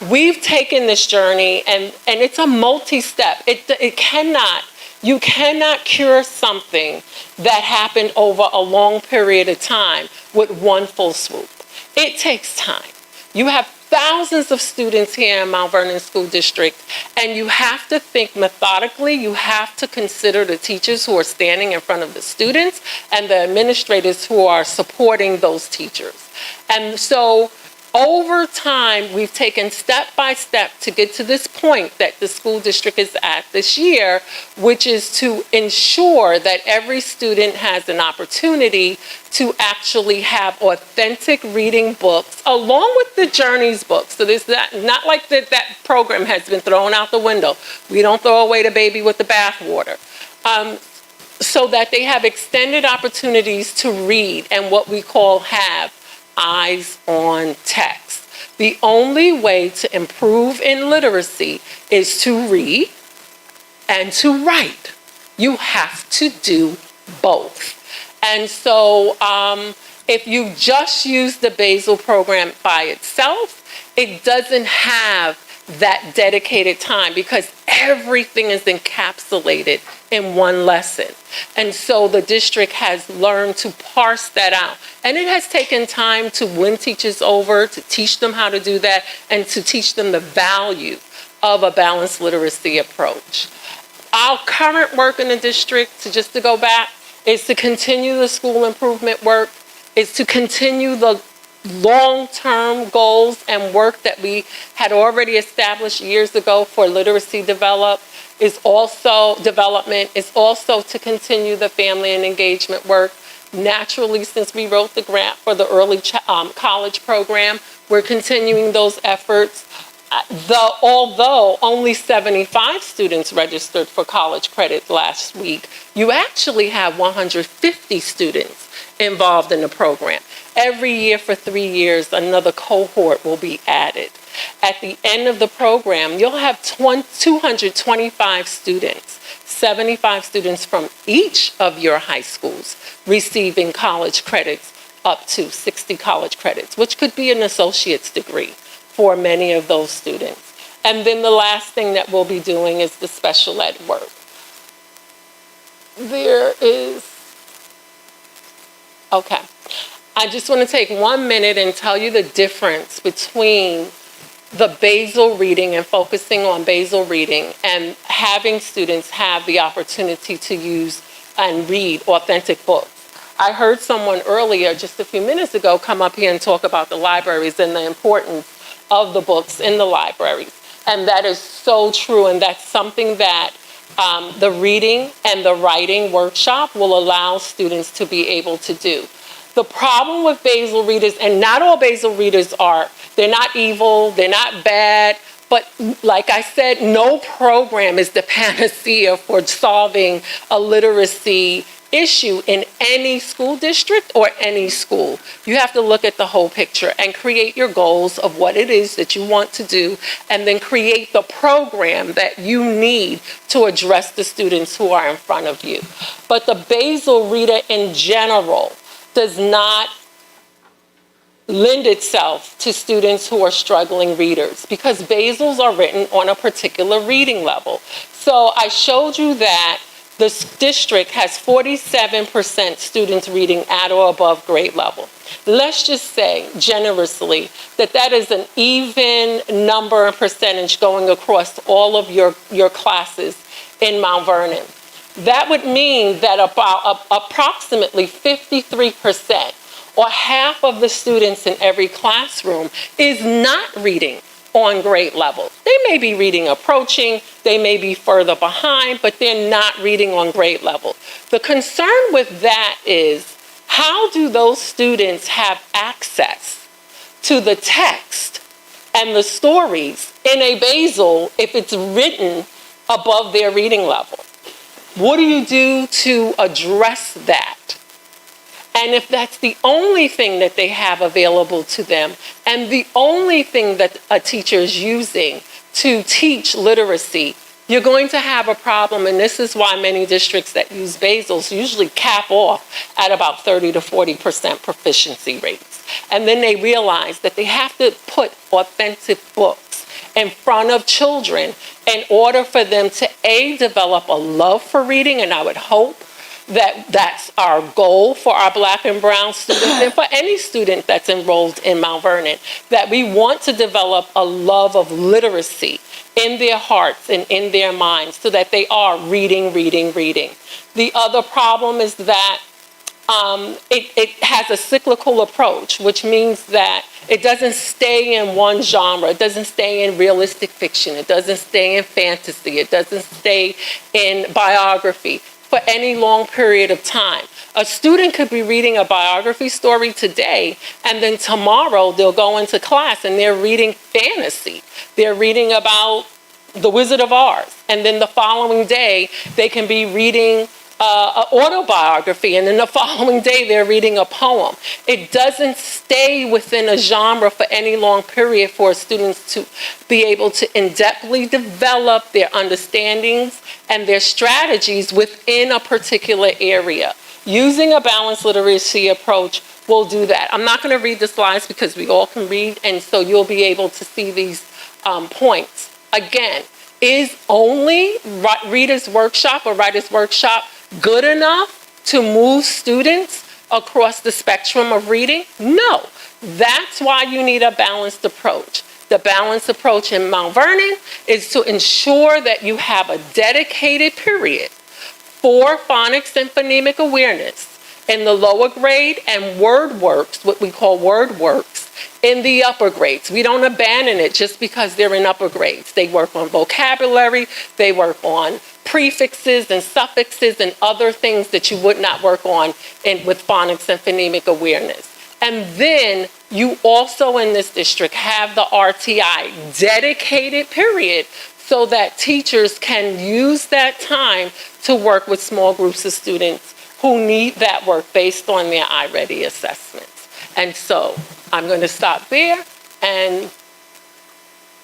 We've taken this journey, and it's a multi-step. You cannot cure something that happened over a long period of time with one full swoop. It takes time. You have thousands of students here in Mount Vernon School District, and you have to think methodically. You have to consider the teachers who are standing in front of the students and the administrators who are supporting those teachers. And so over time, we've taken step by step to get to this point that the school district is at this year, which is to ensure that every student has an opportunity to actually have authentic reading books along with the Journeys books. So there's not like that program has been thrown out the window. We don't throw away the baby with the bathwater. So that they have extended opportunities to read and what we call have eyes on text. The only way to improve in literacy is to read and to write. You have to do both. And so if you just use the Basel program by itself, it doesn't have that dedicated time because everything is encapsulated in one lesson. And so the district has learned to parse that out. And it has taken time to win teachers over, to teach them how to do that, and to teach them the value of a balanced literacy approach. Our current work in the district, just to go back, is to continue the school improvement work, is to continue the long-term goals and work that we had already established years ago for literacy development is also to continue the family and engagement work. Naturally, since we wrote the grant for the early college program, we're continuing those efforts. Although only 75 students registered for college credit last week, you actually have 150 students involved in the program. Every year for 3 years, another cohort will be added. At the end of the program, you'll have 225 students, 75 students from each of your high schools receiving college credits, up to 60 college credits, which could be an associate's degree for many of those students. And then the last thing that we'll be doing is the special ed work. Okay. I just want to take 1 minute and tell you the difference between the basal reading and focusing on basal reading and having students have the opportunity to use and read authentic books. I heard someone earlier, just a few minutes ago, come up here and talk about the libraries and the importance of the books in the libraries. And that is so true, and that's something that the reading and the writing workshop will allow students to be able to do. The problem with basal readers, and not all basal readers they're not evil, they're not bad, but like I said, no program is the panacea for solving a literacy issue in any school district or any school. You have to look at the whole picture and create your goals of what it is that you want to do, and then create the program that you need to address the students who are in front of you. But the basal reader in general does not lend itself to students who are struggling readers because basals are written on a particular reading level. So I showed you that this district has 47% students reading at or above grade level. Let's just say, generously, that that is an even number and percentage going across all of your classes in Mount Vernon. That would mean that about approximately 53%, or half of the students in every classroom, is not reading on grade level. They may be reading approaching, they may be further behind, but they're not reading on grade level. The concern with that is, how do those students have access to the text and the stories in a basal if it's written above their reading level? What do you do to address that? And if that's the only thing that they have available to them, and the only thing that a teacher is using to teach literacy, you're going to have a problem. And this is why many districts that use basals usually cap off at about 30 to 40% proficiency rates. And then they realize that they have to put authentic books in front of children in order for them to, A, develop a love for reading, and I would hope that that's our goal for our Black and brown students and for any student that's enrolled in Mount Vernon, that we want to develop a love of literacy in their hearts and in their minds so that they are reading. The other problem is that it has a cyclical approach, which means that it doesn't stay in one genre. It doesn't stay in realistic fiction. It doesn't stay in fantasy. It doesn't stay in biography for any long period of time. A student could be reading a biography story today, and then tomorrow they'll go into class and they're reading fantasy. They're reading about the Wizard of Oz. And then the following day, they can be reading an autobiography, and then the following day they're reading a poem. It doesn't stay within a genre for any long period for students to be able to in-depthly develop their understandings and their strategies within a particular area. Using a balanced literacy approach will do that. I'm not going to read the slides because we all can read, and so you'll be able to see these points. Again, is only Reader's Workshop or Writer's Workshop good enough to move students across the spectrum of reading? No. That's why you need a balanced approach. The balanced approach in Mount Vernon is to ensure that you have a dedicated period for phonics and phonemic awareness in the lower grade and word works, what we call word works, in the upper grades. We don't abandon it just because they're in upper grades. They work on vocabulary, they work on prefixes and suffixes and other things that you would not work on with phonics and phonemic awareness. And then you also in this district have the RTI dedicated period so that teachers can use that time to work with small groups of students who need that work based on their iReady assessments. And so I'm going to stop there and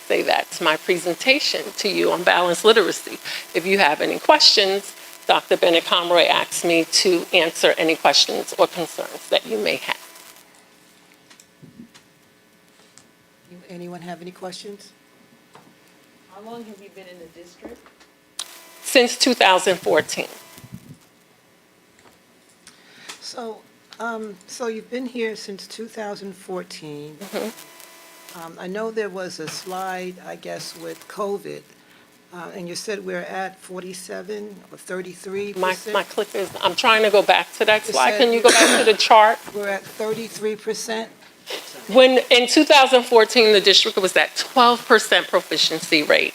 say that's my presentation to you on balanced literacy. If you have any questions, Dr. Bennett Conroy asked me to answer any questions or concerns that you may have. Anyone have any questions? How long have you been in the district? Since 2014. So you've been here since 2014. I know there was a slide, I guess, with COVID, and you said we're at 47 or 33%. My clicker is, I'm trying to go back to that slide. Can you go back to the chart? We're at 33%. When in 2014, the district was at 12% proficiency rate.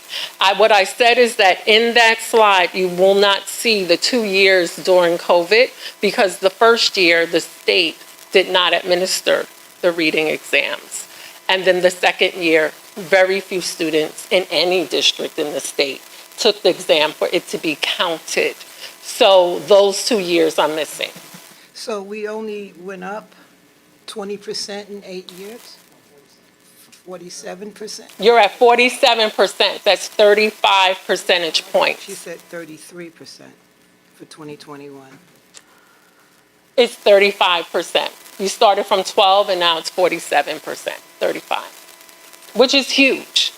What I said is that in that slide, you will not see the 2 years during COVID because the first year, the state did not administer the reading exams. And then the second year, very few students in any district in the state took the exam for it to be counted. So those 2 years are missing. So we only went up 20% in 8 years? 47%? You're at 47%. That's 35 percentage points. She said 33% for 2021. It's 35%. You started from 12 and now it's 47%, 35, which is huge.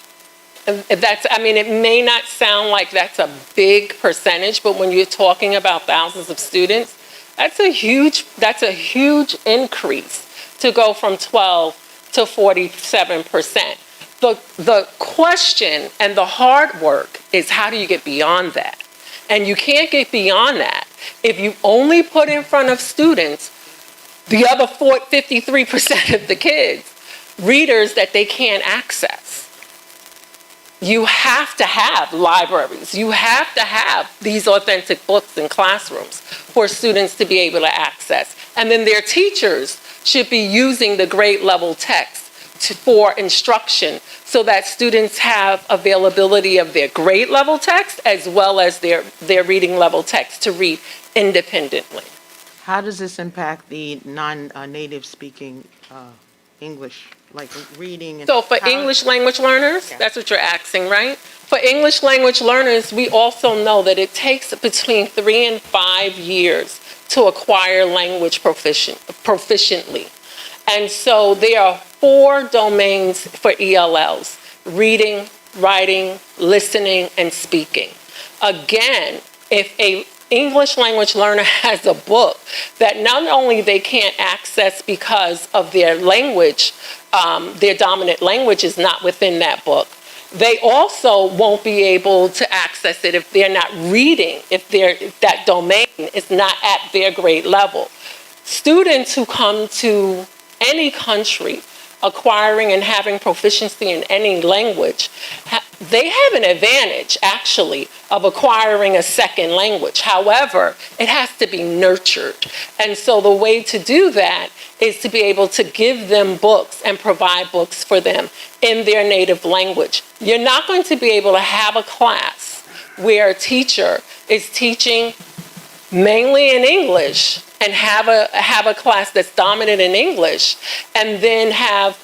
That's, I mean, it may not sound like that's a big percentage, but when you're talking about thousands of students, that's a huge increase to go from 12 to 47%. The question and the hard work is, how do you get beyond that? And you can't get beyond that if you only put in front of students the other 53% of the kids, readers that they can't access. You have to have libraries. You have to have these authentic books in classrooms for students to be able to access. And then their teachers should be using the grade level text for instruction so that students have availability of their grade level text as well as their reading level text to read independently. How does this impact the non-native speaking English, like reading? And So for English language learners, that's what you're asking, right? For English language learners, we also know that it takes between 3 and 5 years to acquire language proficiently. And so there are 4 domains for ELLs: reading, writing, listening, and speaking. Again, if a English language learner has a book that not only they can't access because of their language, their dominant language is not within that book, they also won't be able to access it if they're not reading, if that domain is not at their grade level. Students who come to any country acquiring and having proficiency in any language, they have an advantage, actually, of acquiring a second language. However, it has to be nurtured. And so the way to do that is to be able to give them books and provide books for them in their native language. You're not going to be able to have a class where a teacher is teaching mainly in English and have a class that's dominant in English, and then have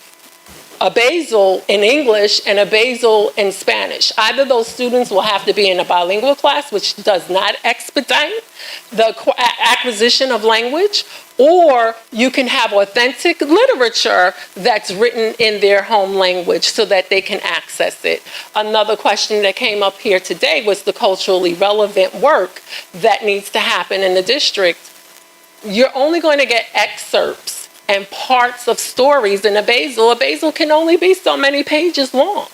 a basal in English and a basal in Spanish. Either those students will have to be in a bilingual class, which does not expedite the acquisition of language, or you can have authentic literature that's written in their home language so that they can access it. Another question that came up here today was the culturally relevant work that needs to happen in the district. You're only going to get excerpts and parts of stories in a basal. A basal can only be so many pages long.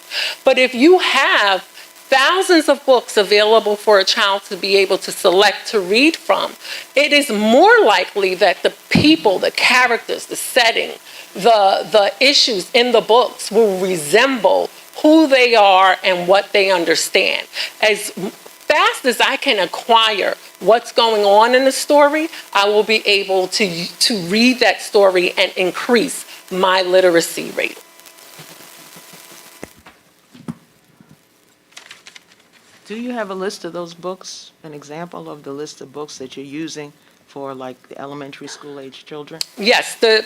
But if you have thousands of books available for a child to be able to select to read from, it is more likely that the people, the characters, the setting, the issues in the books will resemble who they are and what they understand. As fast as I can acquire what's going on in the story, I will be able to read that story and increase my literacy rate. Do you have a list of those books, an example of the list of books that you're using for like the elementary school age children? Yes, the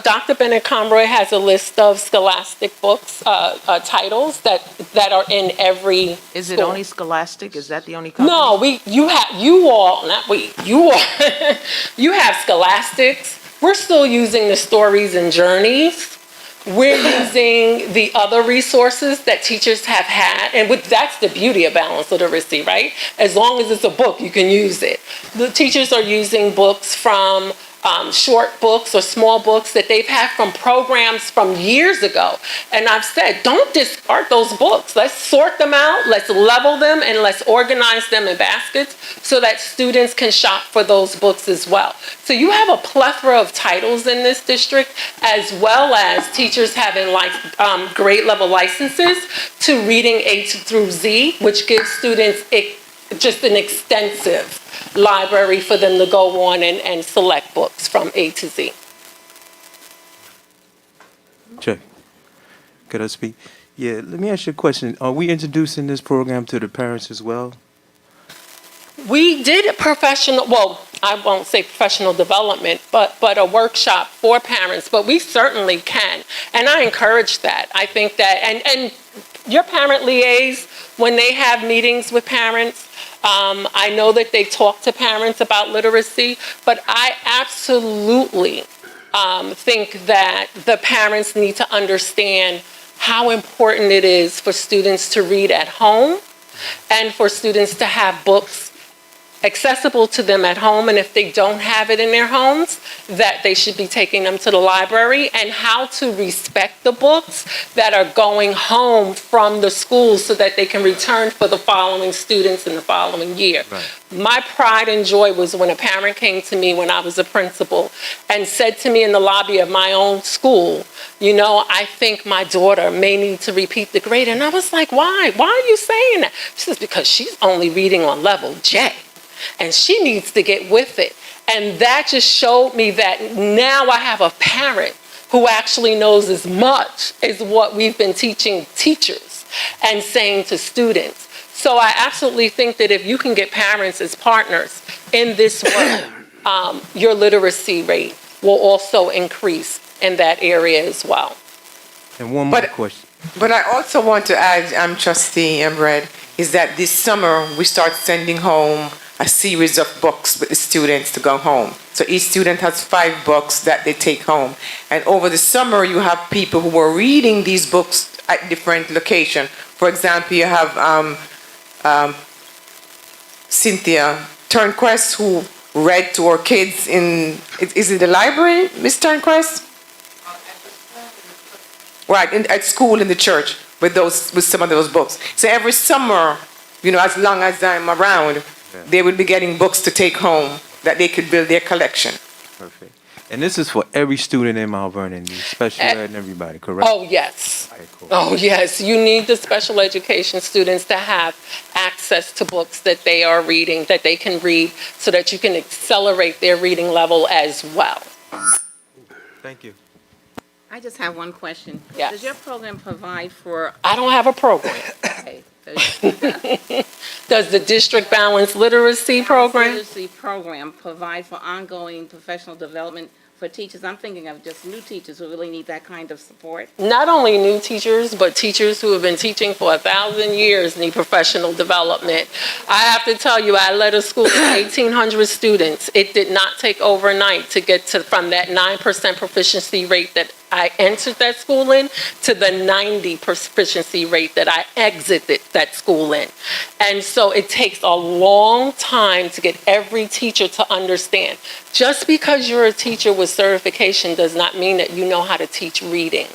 Dr. Bennett Conroy has a list of scholastic books, titles that are in every Is it school. only Scholastic? Is that the only company? No, you have Scholastics. We're still using the Stories and Journeys. We're using the other resources that teachers have had, and that's the beauty of balanced literacy, right? As long as it's a book, you can use it. The teachers are using books from short books or small books that they've had from programs from years ago. And I've said, don't discard those books. Let's sort them out, let's level them, and let's organize them in baskets so that students can shop for those books as well. So you have a plethora of titles in this district, as well as teachers having grade level licenses to reading A through Z, which gives students just an extensive library for them to go on and select books from A to Z. Check. Could I speak? Yeah, let me ask you a question. Are we introducing this program to the parents as well? We did I won't say professional development, but a workshop for parents, but we certainly can. And I encourage that. I think that, and your parent liaise, when they have meetings with parents, I know that they talk to parents about literacy, but I absolutely think that the parents need to understand how important it is for students to read at home and for students to have books accessible to them at home, and if they don't have it in their homes, that they should be taking them to the library, and how to respect the books that are going home from the schools so that they can return for the following students in the following year. Right. My pride and joy was when a parent came to me when I was a principal and said to me in the lobby of my own school, you know, I think my daughter may need to repeat the grade. And I was like, why? Why are you saying that? She says, because she's only reading on level J. And she needs to get with it. And that just showed me that now I have a parent who actually knows as much as what we've been teaching teachers and saying to students. So I absolutely think that if you can get parents as partners in this work, your literacy rate will also increase in that area as well. And one more question. But I also want to add, Trustee Red, is that this summer we start sending home a series of books with the students to go home. So each student has 5 books that they take home. And over the summer, you have people who are reading these books at different locations. For example, you have Cynthia Turnquest, who read to her kids in, is it the library, Miss Turnquest? Right, at school, in the church, with some of those books. So every summer, you know, as long as I'm around, they would be getting books to take home that they could build their collection. Perfect. And this is for every student in Mount Vernon, special ed and everybody, correct? Oh, yes. Okay, cool. Oh, yes. You need the special education students to have access to books that they are reading, that they can read, so that you can accelerate their reading level as well. Thank you. I just have one question. Yes. Does your program provide for, I don't have a program. okay, Does the district balanced literacy program? literacy program provide for ongoing professional development for teachers? I'm thinking of just new teachers who really need that kind of support. Not only new teachers, but teachers who have been teaching for 1,000 years need professional development. I have to tell you, I led a school with 1,800 students. It did not take overnight to get from that 9% proficiency rate that I entered that school in to the 90 proficiency rate that I exited that school in. And so it takes a long time to get every teacher to understand. Just because you're a teacher with certification does not mean that you know how to teach reading.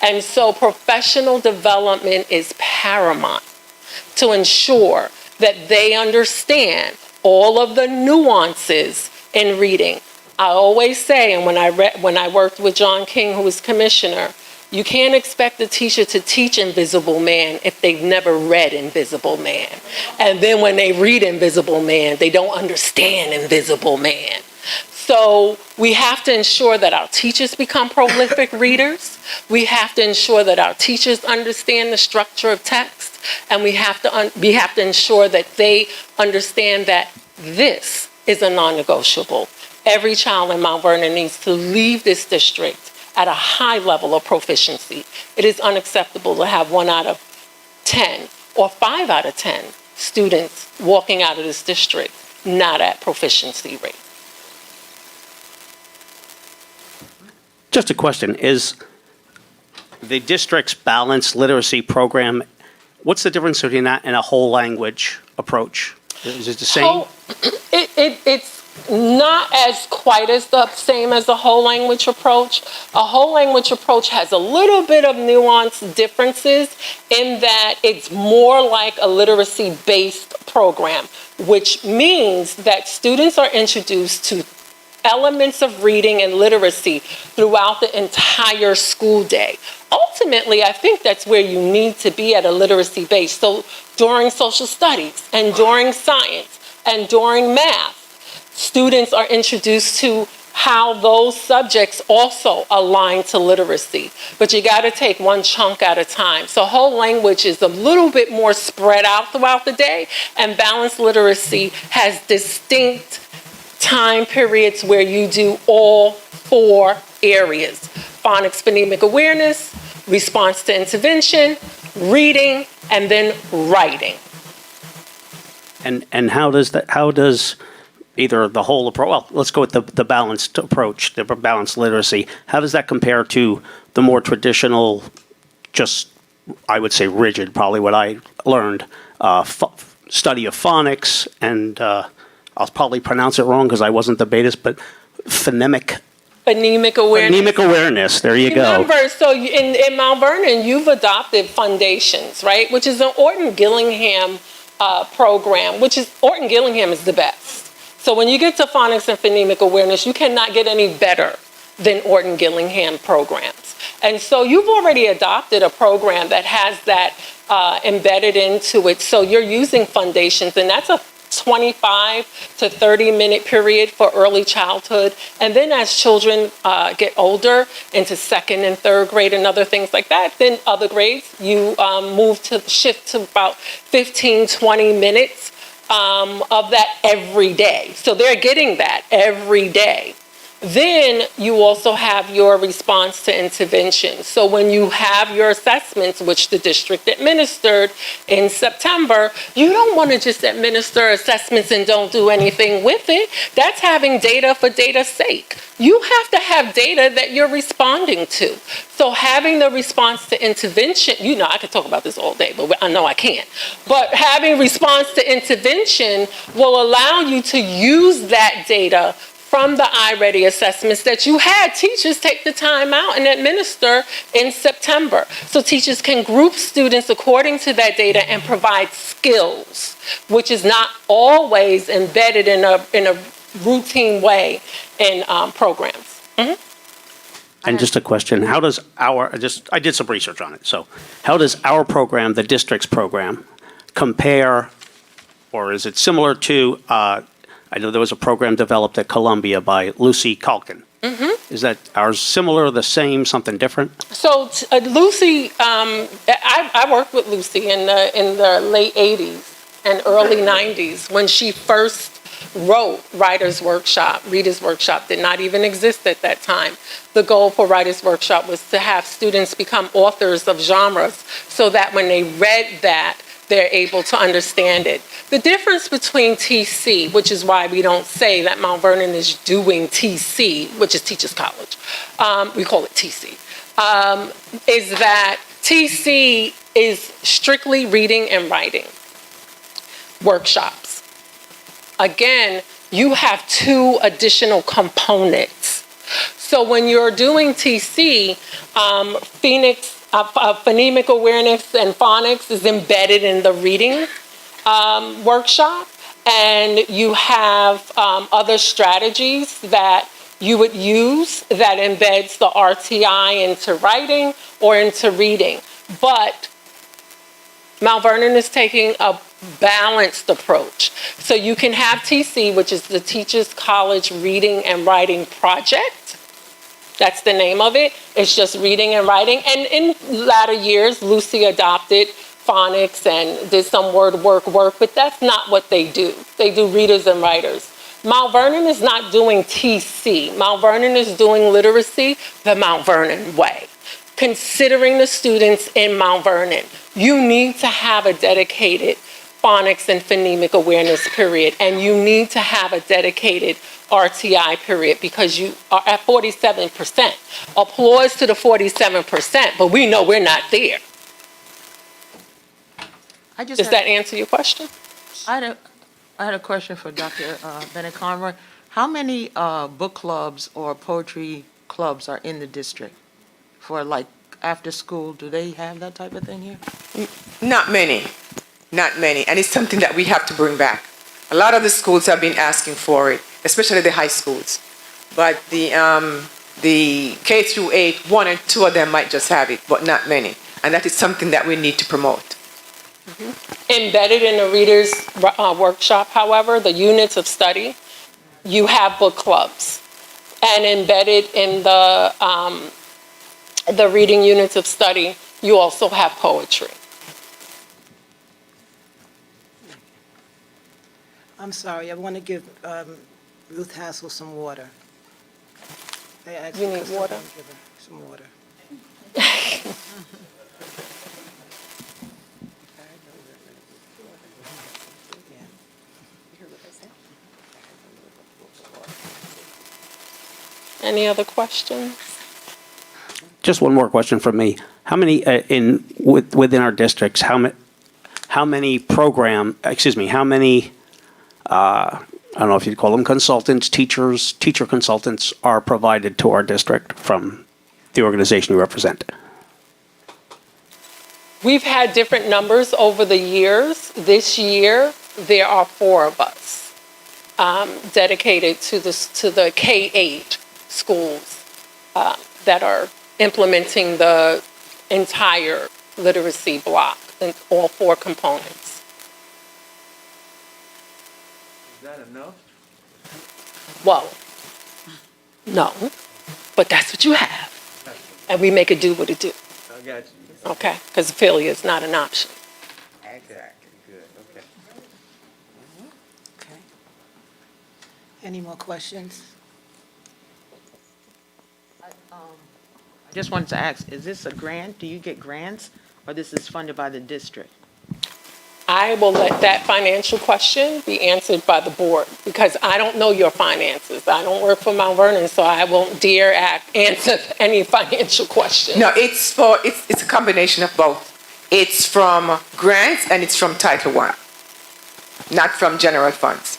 And so professional development is paramount to ensure that they understand all of the nuances in reading. I always say, and when I worked with John King, who was commissioner, you can't expect a teacher to teach Invisible Man if they've never read Invisible Man. And then when they read Invisible Man, they don't understand Invisible Man. So we have to ensure that our teachers become prolific readers. We have to ensure that our teachers understand the structure of text. And we have to ensure that they understand that this is a non-negotiable. Every child in Mount Vernon needs to leave this district at a high level of proficiency. It is unacceptable to have 1 out of 10 or 5 out of 10 students walking out of this district not at proficiency rate. Just a question, is the district's balanced literacy program, what's the difference between that and a whole language approach? Is it the same? It's not as quite as the same as a whole language approach. A whole language approach has a little bit of nuance differences in that it's more like a literacy-based program, which means that students are introduced to elements of reading and literacy throughout the entire school day. Ultimately, I think that's where you need to be at a literacy base. So during social studies and during science and during math, students are introduced to how those subjects also align to literacy. But you got to take one chunk at a time. So whole language is a little bit more spread out throughout the day, and balanced literacy has distinct time periods where you do all 4 areas: phonics, phonemic awareness, response to intervention, reading, and then writing. And how does either the whole approach, well, let's go with the balanced approach, the balanced literacy. How does that compare to the more traditional, just, I would say rigid, probably what I learned, study of phonics, and I'll probably pronounce it wrong because I wasn't the Betas, but phonemic awareness. There you go. Remember, so in Mount Vernon, you've adopted Foundations, right? Which is an Orton-Gillingham program, Orton-Gillingham is the best. So when you get to phonics and phonemic awareness, you cannot get any better than Orton-Gillingham programs. And so you've already adopted a program that has that embedded into it. So you're using Foundations, and that's a 25 to 30-minute period for early childhood. And then as children get older into second and third grade and other things like that, then other grades, you shift to about 15, 20 minutes of that every day. So they're getting that every day. Then you also have your response to intervention. So when you have your assessments, which the district administered in September, you don't want to just administer assessments and don't do anything with it. That's having data for data's sake. You have to have data that you're responding to. So having the response to intervention, I could talk about this all day, but I know I can't. But having response to intervention will allow you to use that data from the iReady assessments that you had teachers take the time out and administer in September. So teachers can group students according to that data and provide skills, which is not always embedded in a routine way in programs. Mm-hmm. And just a question, how does I did some research on it, so how does our program, the district's program, compare, or is it similar to, I know there was a program developed at Columbia by Lucy Calkin. Mm-hmm. Is that ours similar, the same, something different? So Lucy, I worked with Lucy in the late 80s and early 90s when she first wrote Writer's Workshop. Reader's Workshop did not even exist at that time. The goal for Writer's Workshop was to have students become authors of genres so that when they read that, they're able to understand it. The difference between TC, which is why we don't say that Mount Vernon is doing TC, which is Teachers College, we call it TC, is that TC is strictly reading and writing workshops. Again, you have two additional components. So when you're doing TC, phonemic awareness and phonics is embedded in the reading workshop, and you have other strategies that you would use that embeds the RTI into writing or into reading. But Mount Vernon is taking a balanced approach. So you can have TC, which is the Teachers College Reading and Writing Project. That's the name of it. It's just reading and writing. And in latter years, Lucy adopted phonics and did some word work, but that's not what they do. They do readers and writers. Mount Vernon is not doing TC. Mount Vernon is doing literacy the Mount Vernon way. Considering the students in Mount Vernon, you need to have a dedicated phonics and phonemic awareness period, and you need to have a dedicated RTI period because you are at 47%. Applause to the 47%, but we know we're not there. Does that answer your question? I had a question for Dr. Bennett Conroy. How many book clubs or poetry clubs are in the district for like after school? Do they have that type of thing here? Not many, and it's something that we have to bring back. A lot of the schools have been asking for it, especially the high schools. But the K through 8, 1 and 2 of them might just have it, but not many. And that is something that we need to promote. Mm-hmm. Embedded in the Reader's Workshop, however, the units of study, you have book clubs. And embedded in the reading units of study, you also have poetry. I'm sorry, I want to give Ruth Hassel some water. You need water? Give her some water. Any other questions? Just one more question from me. How many within our districts? How many I don't know if you'd call them consultants, teacher consultants are provided to our district from the organization you represent? We've had different numbers over the years. This year, there are 4 of us dedicated to the K-8 schools that are implementing the entire literacy block in all 4 components. Is that enough? Well, no, but that's what you have. And we make it do what it do, I got you. okay? Because failure is not an option. Exactly. Good. Okay. Okay. Any more questions? I just wanted to ask, is this a grant? Do you get grants, or this is funded by the district? I will let that financial question be answered by the board because I don't know your finances. I don't work for Mount Vernon, so I won't dare answer any financial question. No, it's a combination of both. It's from grants and it's from Title I, not from general funds.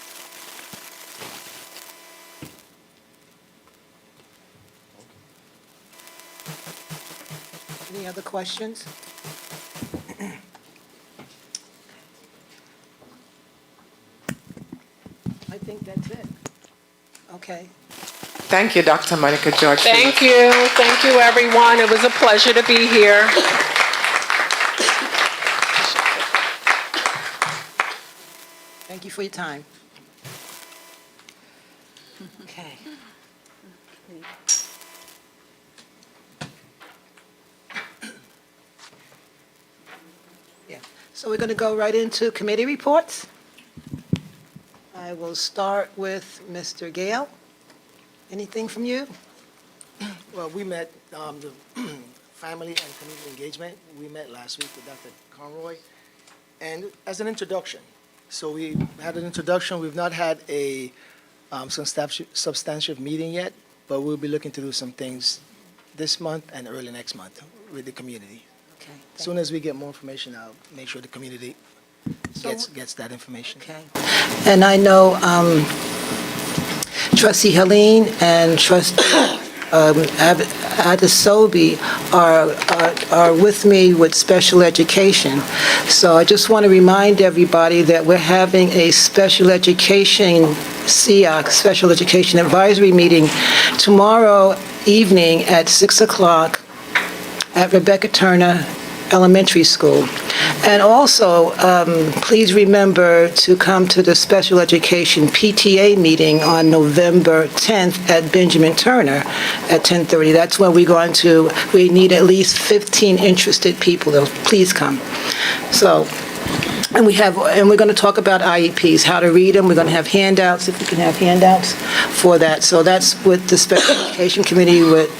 Any other questions? I think that's it. Okay. Thank you, Dr. Monica George. Thank you. Thank you, everyone. It was a pleasure to be here. Thank you for your time. Okay. Yeah, so we're going to go right into committee reports. I will start with Mr. Gale. Anything from you? Well, we met, the family and community engagement, we met last week with Dr. Conroy, and as an introduction. So we had an introduction, we've not had a substantive meeting yet, but we'll be looking to do some things this month and early next month with the community. Okay. As soon as we get more information, I'll make sure the community gets that information. Okay. And I know Trustee Helene and Trustee Adesobi are with me with special education. So I just want to remind everybody that we're having a special education SEAC, Special Education Advisory Meeting, tomorrow evening at 6 o'clock at Rebecca Turner Elementary School. And also, please remember to come to the Special Education PTA meeting on November 10th at Benjamin Turner at 10:30. That's when we need at least 15 interested people, so please come. So, and we're going to talk about IEPs, how to read them. We're going to have handouts, if we can have handouts for that. So that's with the Special Education Committee with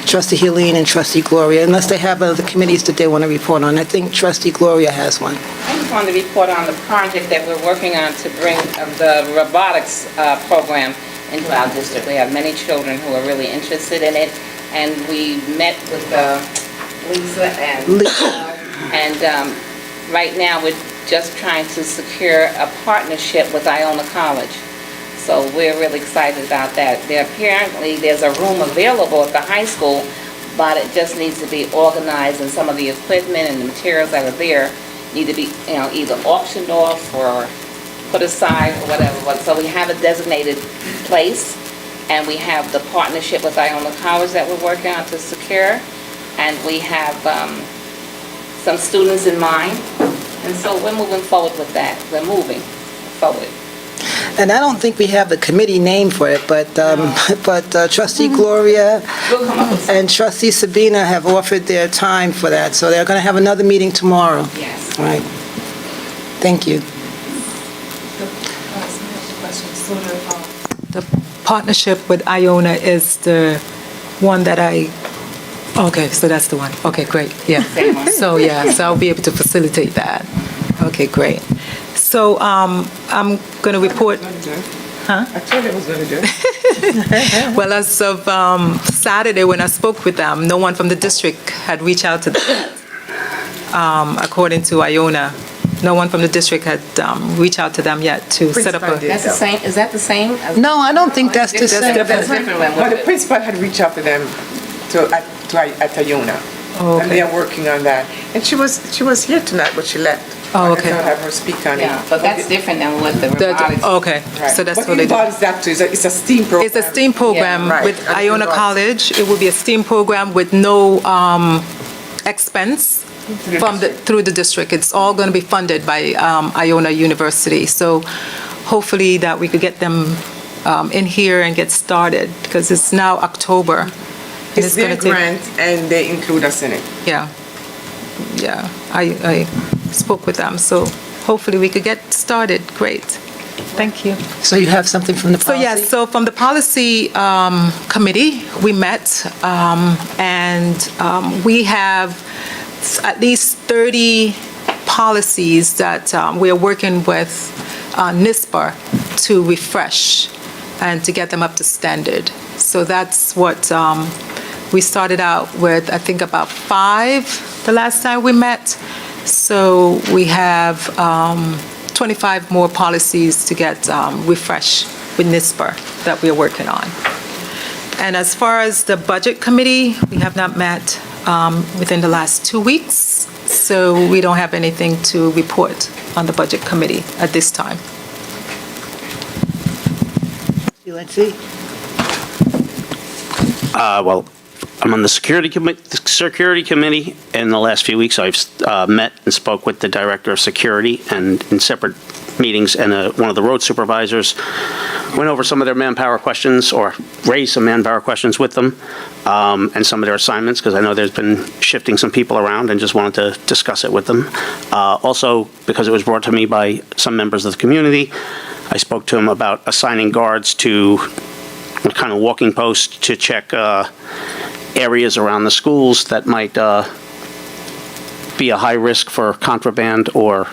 Trustee Helene and Trustee Gloria, unless they have other committees that they want to report on. I think Trustee Gloria has one. I just wanted to report on the project that we're working on to bring the robotics program into our district. We have many children who are really interested in it, and we met with Lisa and right now we're just trying to secure a partnership with Iona College. So we're really excited about that. There's a room available at the high school, but it just needs to be organized, and some of the equipment and the materials that are there need to be, either auctioned off or put aside or whatever. So we have a designated place, and we have the partnership with Iona College that we're working on to secure, and we have some students in mind. And so we're moving forward with that. We're moving forward. And I don't think we have a committee name for it, but Trustee Gloria and Trustee Sabina have offered their time for that, so they're going to have another meeting tomorrow. Yes. All right. Thank you. The partnership with Iona is the one that okay, so that's the one. Okay, great, yeah. So I'll be able to facilitate that. Okay, great. So I'm going to report. I told you I was going to do it. Well, as of Saturday, when I spoke with them, no one from the district had reached out to them yet. According to Iona, no one from the district had reached out to them yet to set up a... That's the same, is that the same? No, I don't think that's the same. That's different than But the what... principal had reached out to them at Iona. Oh, And they okay. are working on that. And she was here tonight, but she left. Oh, okay. I cannot have her speak on it. Yeah, but that's different than what the robotics... Okay, Right. so that's But what they do. what is that too? It's a STEAM program. It's a STEAM program Yeah, right. with And Iona involves- College. It will be a STEAM program with no expense through the district. It's all going to be funded by Iona University. So hopefully that we could get them in here and get started, because it's now October. and It's their gonna take- grant and they include us in it. Yeah, yeah. I spoke with them, so hopefully we could get started. Great. Thank you. So you have something from the So policy? yes, so from the policy committee, we met, and we have at least 30 policies that we are working with NISPA to refresh and to get them up to standard. So that's what we started out with, I think about 5 the last time we met. So we have 25 more policies to get refreshed with NISPA that we are working on. And as far as the budget committee, we have not met within the last 2 weeks, so we don't have anything to report on the budget committee at this time. Lindsay? Well, I'm on the security committee. In the last few weeks, I've met and spoke with the director of security, and in separate meetings, and one of the road supervisors went over some of their manpower questions, or raised some manpower questions with them, and some of their assignments, because I know there's been shifting some people around, and just wanted to discuss it with them. Also, because it was brought to me by some members of the community, I spoke to him about assigning guards to kind of walking posts to check areas around the schools that might be a high risk for contraband or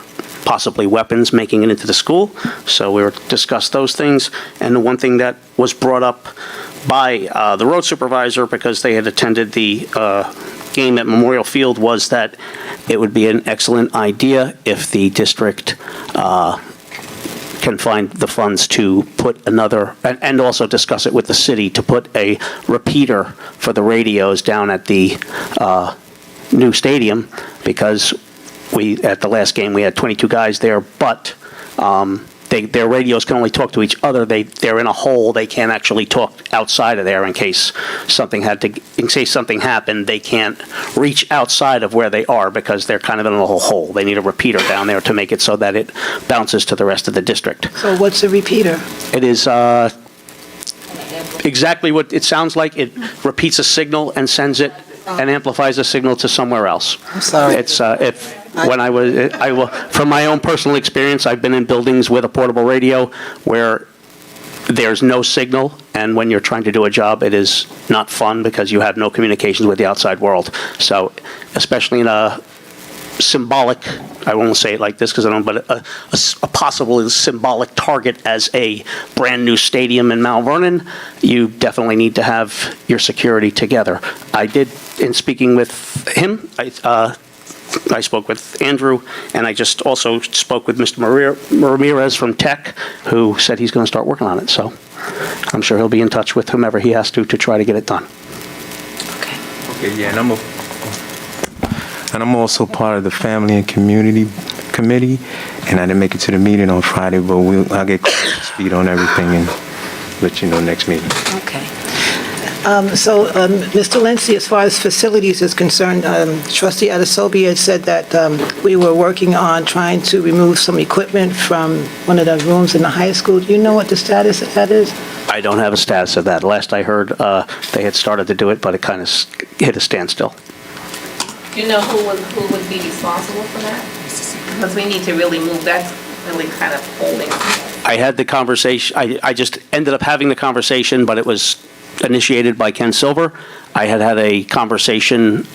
possibly weapons making it into the school. So we discussed those things. And the one thing that was brought up by the road supervisor, because they had attended the game at Memorial Field, was that it would be an excellent idea if the district can find the funds to put another, and also discuss it with the city, to put a repeater for the radios down at the new stadium, because at the last game, we had 22 guys there, but their radios can only talk to each other. They're in a hole. They can't actually talk outside of there in case something happened. They can't reach outside of where they are because they're kind of in a little hole. They need a repeater down there to make it so that it bounces to the rest of the district. So what's a repeater? It is exactly what it sounds like. It repeats a signal and sends it and amplifies a signal to somewhere else. I'm sorry. It's from my own personal experience, I've been in buildings with a portable radio where there's no signal, and when you're trying to do a job, it is not fun because you have no communications with the outside world. So, especially in a symbolic, I won't say it like this because I don't, but a possible symbolic target as a brand new stadium in Mount Vernon, you definitely need to have your security together. I did, in speaking with him, I spoke with Andrew, and I just also spoke with Mr. Ramirez from Tech, who said he's going to start working on it. So I'm sure he'll be in touch with whomever he has to try to get it done. Okay, yeah, and I'm also part of the Family and Community Committee, and I didn't make it to the meeting on Friday, but I'll get caught up to speed on everything and let you know next meeting. Okay. Mr. Lindsay, as far as facilities is concerned, Trustee Adesobi had said that we were working on trying to remove some equipment from one of the rooms in the high school. Do you know what the status of that is? I don't have a status of that. Last I heard, they had started to do it, but it kind of hit a standstill. Do you know who would be responsible for that? Because we need to really move, that's really kind of holding. I had the conversation, I just ended up having the conversation, but it was initiated by Ken Silver. I had a conversation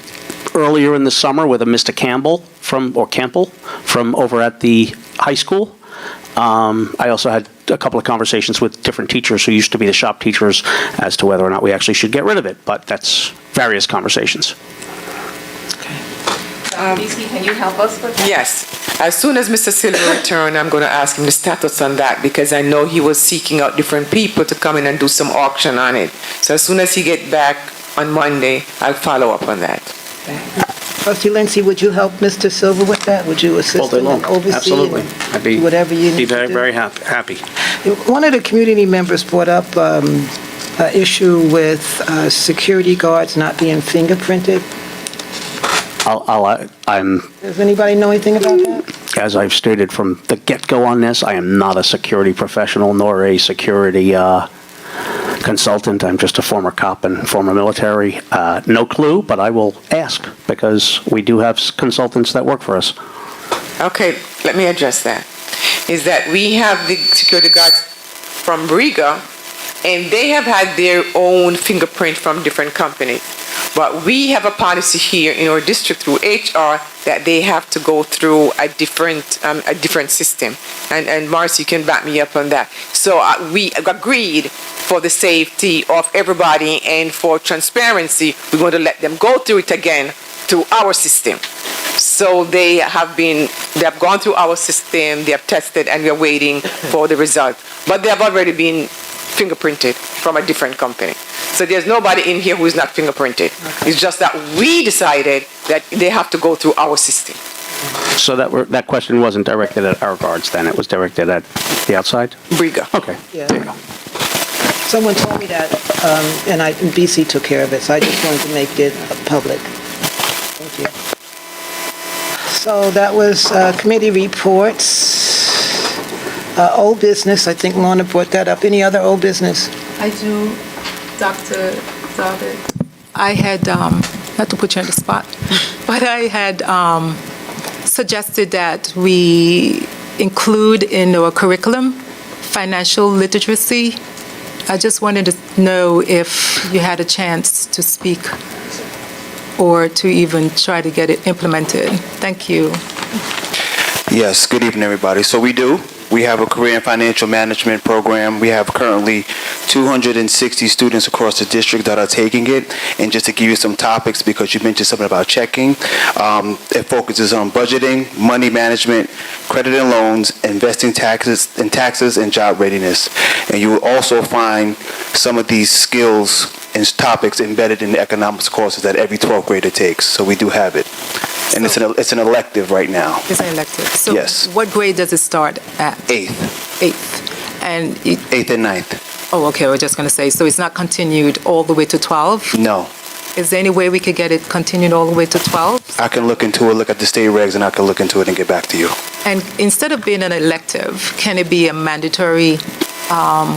earlier in the summer with a Mr. Campbell from over at the high school, I also had a couple of conversations with different teachers who used to be the shop teachers as to whether or not we actually should get rid of it, but that's various conversations. BC, can you help us with that? Yes. As soon as Mr. Silver returns, I'm going to ask him the status on that because I know he was seeking out different people to come in and do some auction on it. So as soon as he gets back on Monday, I'll follow up on that. Trustee Lindsay, would you help Mr. Silver with that? Would you All assist day him long. and oversee Absolutely. and I'd be, do whatever you be need to very, do? very happy. One of the community members brought up an issue with security guards not being fingerprinted. Does anybody know anything about that? As I've stated from the get-go on this, I am not a security professional nor a security consultant. I'm just a former cop and former military. No clue, but I will ask because we do have consultants that work for us. Okay, let me address that. Is that we have the security guards from Riga, and they have had their own fingerprint from different companies. But we have a policy here in our district through HR that they have to go through a different system. And Marcy, you can back me up on that. So we agreed for the safety of everybody and for transparency, we're going to let them go through it again through our system. So they have gone through our system, they have tested, and we are waiting for the result. But they have already been fingerprinted from a different company. So there's nobody in here who is not fingerprinted. Okay. It's just that we decided that they have to go through our system. So that question wasn't directed at our guards then, it was directed at the outside? Briga. Okay, Yeah. there you go. Someone told me that, and BC took care of it, so I just wanted to make it public. Thank you. So that was committee reports. Old business, I think Lorna brought that up. Any other old business? I do, Dr. David. I had, not to put you on the spot, but I had suggested that we include in our curriculum financial literacy. I just wanted to know if you had a chance to speak or to even try to get it implemented. Thank you. Yes, good evening, everybody. So we do. We have a career in financial management program. We have currently 260 students across the district that are taking it. And just to give you some topics, because you mentioned something about checking, it focuses on budgeting, money management, credit and loans, investing taxes, and job readiness. And you will also find some of these skills and topics embedded in the economics courses that every 12th grader takes. So we do have it. And it's an elective right now. It's an elective. So Yes. what grade does it start at? 8th. 8th. And 8th and 9th. oh, okay, I was just going to say, so it's not continued all the way to 12? No. Is there any way we could get it continued all the way to 12? I can look into it, look at the state regs, and I can look into it and get back to you. And instead of being an elective, can it be a mandatory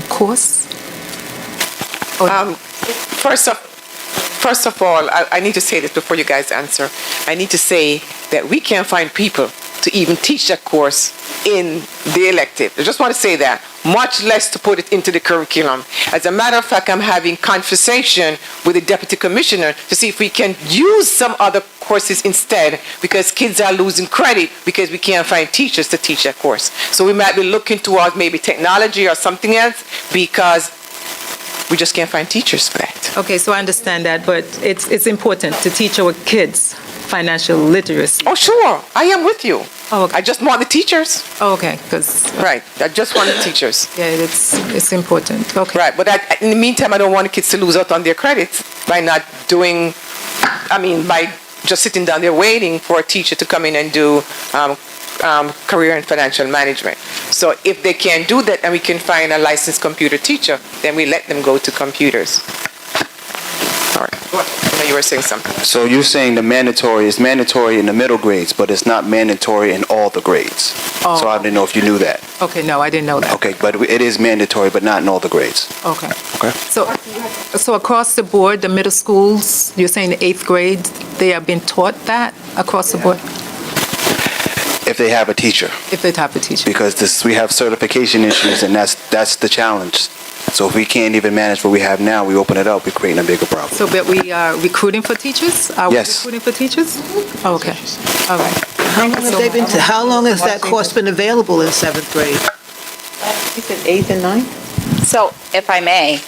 course? First of all, I need to say this before you guys answer. I need to say that we can't find people to even teach that course in the elective. I just want to say that, much less to put it into the curriculum. As a matter of fact, I'm having conversation with the deputy commissioner to see if we can use some other courses instead, because kids are losing credit because we can't find teachers to teach that course. So we might be looking towards maybe technology or something else, because we just can't find teachers for that. Okay, so I understand that, but it's important to teach our kids financial literacy. Oh, sure. I am with you. Oh, okay. I just want the teachers. Oh, okay, because Right. I just want the teachers. yeah, it's important. Okay. Right. But in the meantime, I don't want the kids to lose out on their credits by not doing, by just sitting down there waiting for a teacher to come in and do career and financial management. So if they can't do that and we can find a licensed computer teacher, then we let them go to computers. All right. Go ahead. I know you were saying something. So you're saying the mandatory is mandatory in the middle grades, but it's not mandatory in all the grades. Oh. So I didn't know if you knew that. Okay, no, I didn't know that. Okay, but it is mandatory, but not in all the grades. Okay. Okay. So across the board, the middle schools, you're saying the 8th grade, they are being taught that across the board? If they have a teacher, If they have a teacher. because we have certification issues, and that's the challenge. So if we can't even manage what we have now, we open it up, we're creating a bigger problem. So but we are recruiting for teachers? Are we Yes. recruiting for teachers? Okay. All right. How long has that course been available in 7th grade? You said 8th and 9th? So, if I may,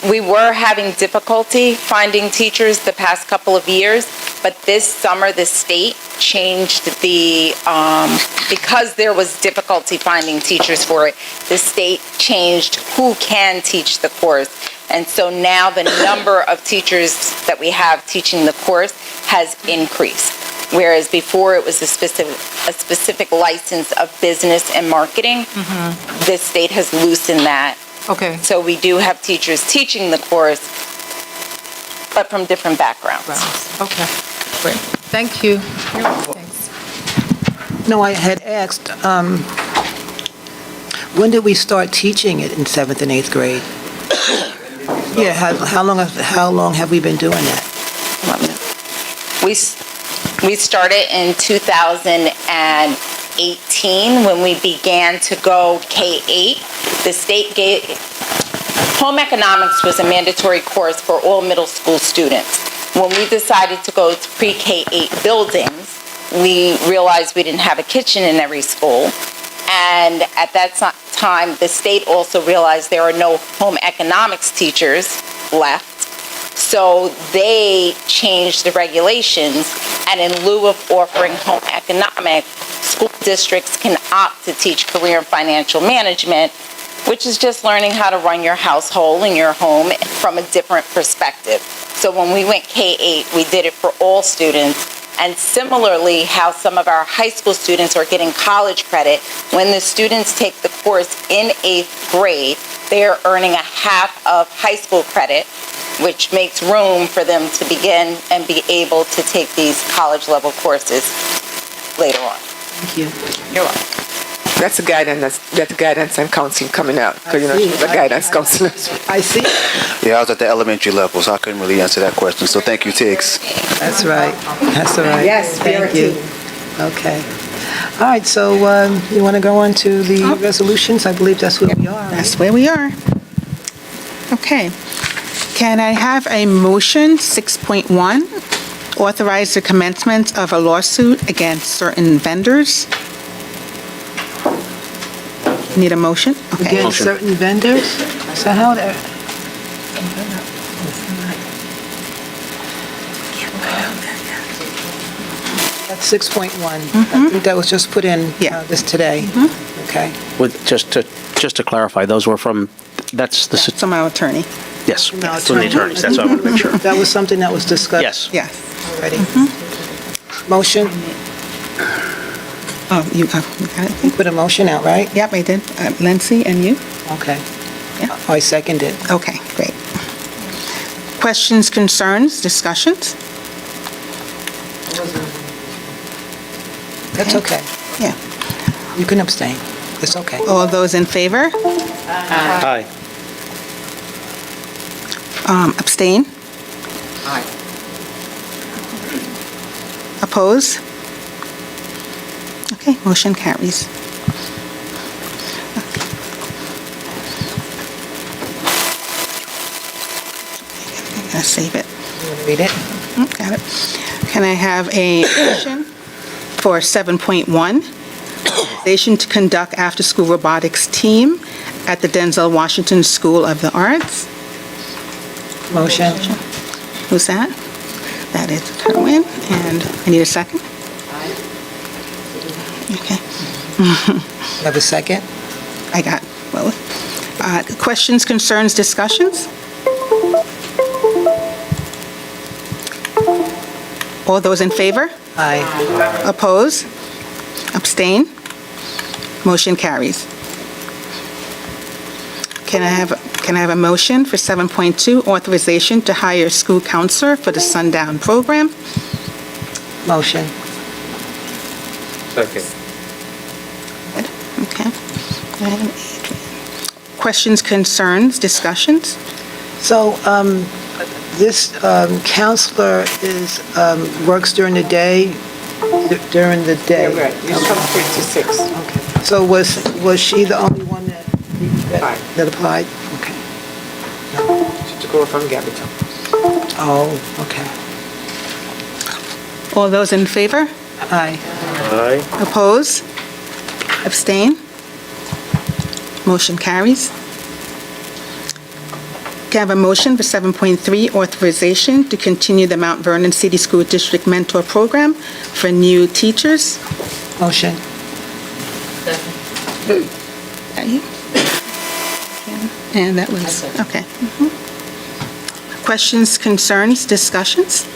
we were having difficulty finding teachers the past couple of years, but this summer the state changed because there was difficulty finding teachers for it, the state changed who can teach the course. And so now the number of teachers that we have teaching the course has increased. Whereas before it was a specific license of business and marketing, the state has loosened that. Okay. So we do have teachers teaching the course, but from different backgrounds. Okay, great. Thank you. Thanks. No, I had asked, when did we start teaching it in 7th and 8th grade? Yeah, how long have we been doing that? We started in 2018 when we began to go K-8. The state gave, home economics was a mandatory course for all middle school students. When we decided to go to pre-K-8 buildings, we realized we didn't have a kitchen in every school. And at that time, the state also realized there are no home economics teachers left. So they changed the regulations, and in lieu of offering home economics, school districts can opt to teach career and financial management, which is just learning how to run your household and your home from a different perspective. So when we went K-8, we did it for all students. And similarly, how some of our high school students are getting college credit, when the students take the course in 8th grade, they are earning a half of high school credit, which makes room for them to begin and be able to take these college-level courses later on. Thank you. You're welcome. That's the guidance and counseling coming out, because she's a guidance counselor. I see. Yeah, I was at the elementary level, so I couldn't really answer that question. So thank you, Tiggs. That's right. That's all right. Yes, thank you. Okay. All right, so you want to go on to the resolutions? I believe that's where we are. That's where we are. Okay. Can I have a motion, 6.1, authorize the commencement of a lawsuit against certain vendors? Need a motion? Okay. Against certain vendors? So how that? That's 6.1. I think that was just put in this today. Okay. Just to clarify, those were from, that's the, From our attorney. yes, from the attorneys. That's what I want to make sure. That was something that was discussed? Yes. Yes. Already. Motion? Oh, you got it? You put a motion out, right? Yep, I did. Lindsay, and you? Okay. Yeah. I second it. Okay, great. Questions, concerns, discussions? That's okay. Yeah. You can abstain. It's okay. All those in favor? Aye. Abstain? Aye. Oppose? Okay, motion carries. I'm gonna save it. You want to read it? Got it. Can I have a motion for 7.1? Authorization to conduct after-school robotics team at the Denzel Washington School of the Arts. Motion. Who's that? That is Kerwin, and I need a second. Okay. You have a second? I got, well, questions, concerns, discussions? All those in favor? Aye. Oppose? Abstain? Motion carries. Can I have a motion for 7.2, authorization to hire a school counselor for the Sundown program? Motion. Second. Okay. And Adrian. Questions, concerns, discussions? So, this counselor works during the day? During the day? Yeah, right. It's from 3 to 6. Okay. So was she the only one that applied? Okay. She took over from Gabito. Oh, okay. All those in favor? Aye. Oppose? Abstain? Motion carries. Can I have a motion for 7.3, authorization to continue the Mount Vernon City School District Mentor Program for new teachers? Motion. Okay. And that was, okay. Questions, concerns, discussions?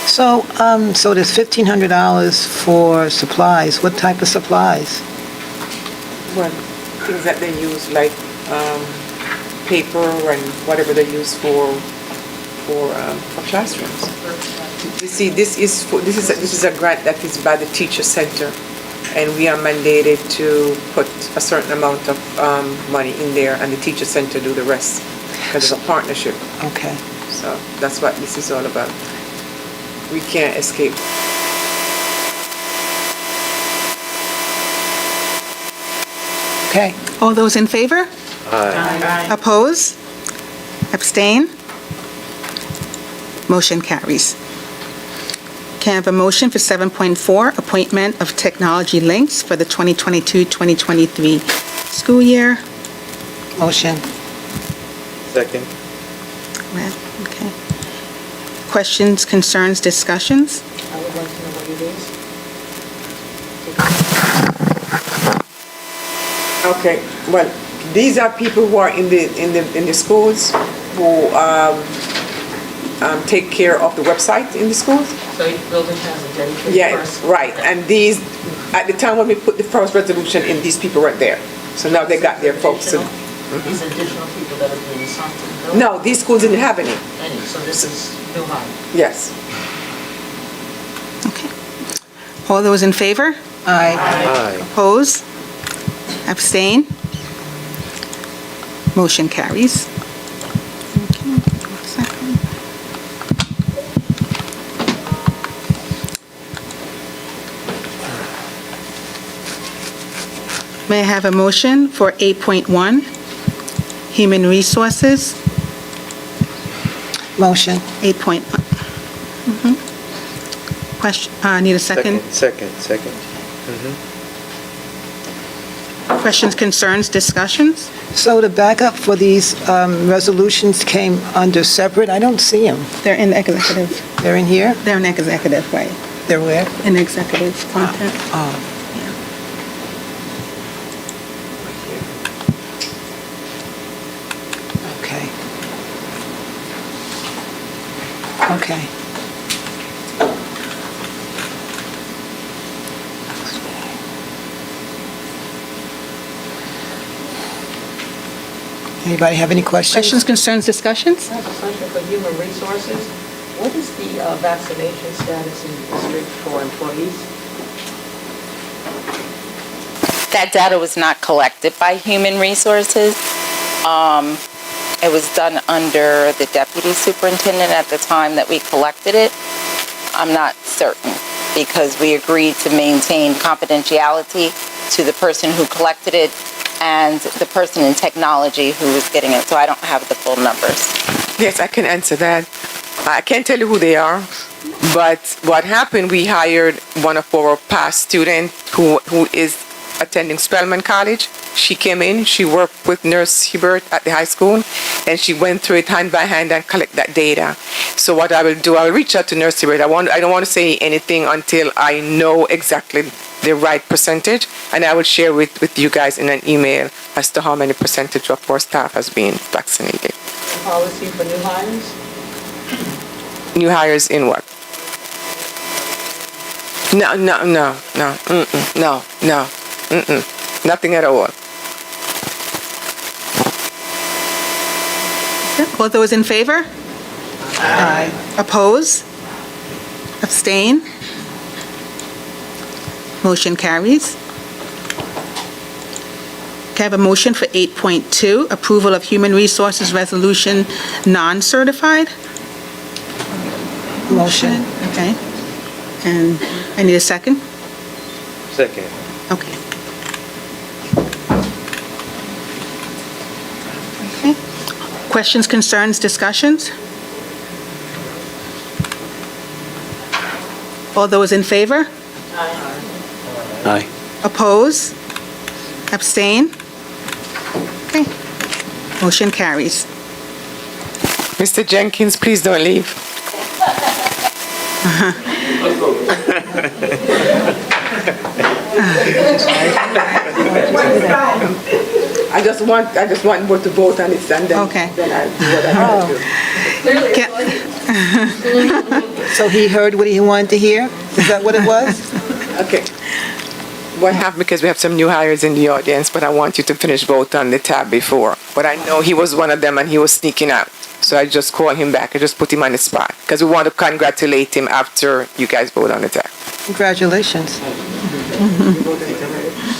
So there's $1,500 for supplies. What type of supplies? Well, things that they use like paper and whatever they use for classrooms. You see, this is a grant that is by the Teacher Center, and we are mandated to put a certain amount of money in there, and the Teacher Center do the rest because it's a partnership. Okay. So that's what this is all about. We can't escape. Okay. All those in favor? Aye. Oppose? Abstain? Motion carries. Can I have a motion for 7.4, appointment of technology links for the 2022-2023 school year? Motion. Second. Well, okay. Questions, concerns, discussions? I would like to know what it is. Okay, well, these are people who are in the schools who take care of the website in the schools. So each building has a dedicated Yeah, person? right. And these, at the time when we put the first resolution in, these people weren't there. So now they got their folks. These additional people that are being assigned to the building? No, these schools didn't have any. Any, so this is new hire? Yes. Okay. All those in favor? Aye. Oppose? Abstain? Motion carries. Okay, 1 second. May I have a motion for 8.1, Human Resources? Motion. 8.1. Question, need a second? Second. Questions, concerns, discussions? So the backup for these resolutions came under separate? I don't see them. They're in executive. They're in here? They're in executive, right? They're where? In executive content. Oh. Okay. Okay. Anybody have any questions? Questions, concerns, discussions? I have a question for Human Resources. What is the vaccination status in the district for employees? That data was not collected by Human Resources. It was done under the Deputy Superintendent at the time that we collected it. I'm not certain because we agreed to maintain confidentiality to the person who collected it and the person in technology who was getting it, so I don't have the full numbers. Yes, I can answer that. I can't tell you who they are, but what happened, we hired one of our past students who is attending Spelman College. She came in, she worked with Nurse Hubert at the high school, and she went through it hand by hand and collect that data. So what I will do, I will reach out to Nurse Hubert. I don't want to say anything until I know exactly the right percentage, and I will share with you guys in an email as to how many percentage of our staff has been vaccinated. Policy for new hires? New hires in what? No. Nothing at all. All those in favor? Aye. Oppose? Abstain? Motion carries. Can I have a motion for 8.2, approval of Human Resources Resolution non-certified? Motion. Okay. And I need a second? Second. Okay. Okay. Questions, concerns, discussions? All those in favor? Aye. Oppose? Abstain? Okay. Motion carries. Mr. Jenkins, please don't leave. I just want both to vote on it, and then, Okay. then I'll do what I have to do. So he heard what he wanted to hear? Is that what it was? Okay. What happened, because we have some new hires in the audience, but I want you to finish vote on the tab before. But I know he was one of them and he was sneaking out. So I just called him back. I just put him on the spot because we want to congratulate him after you guys vote on the tab. Congratulations.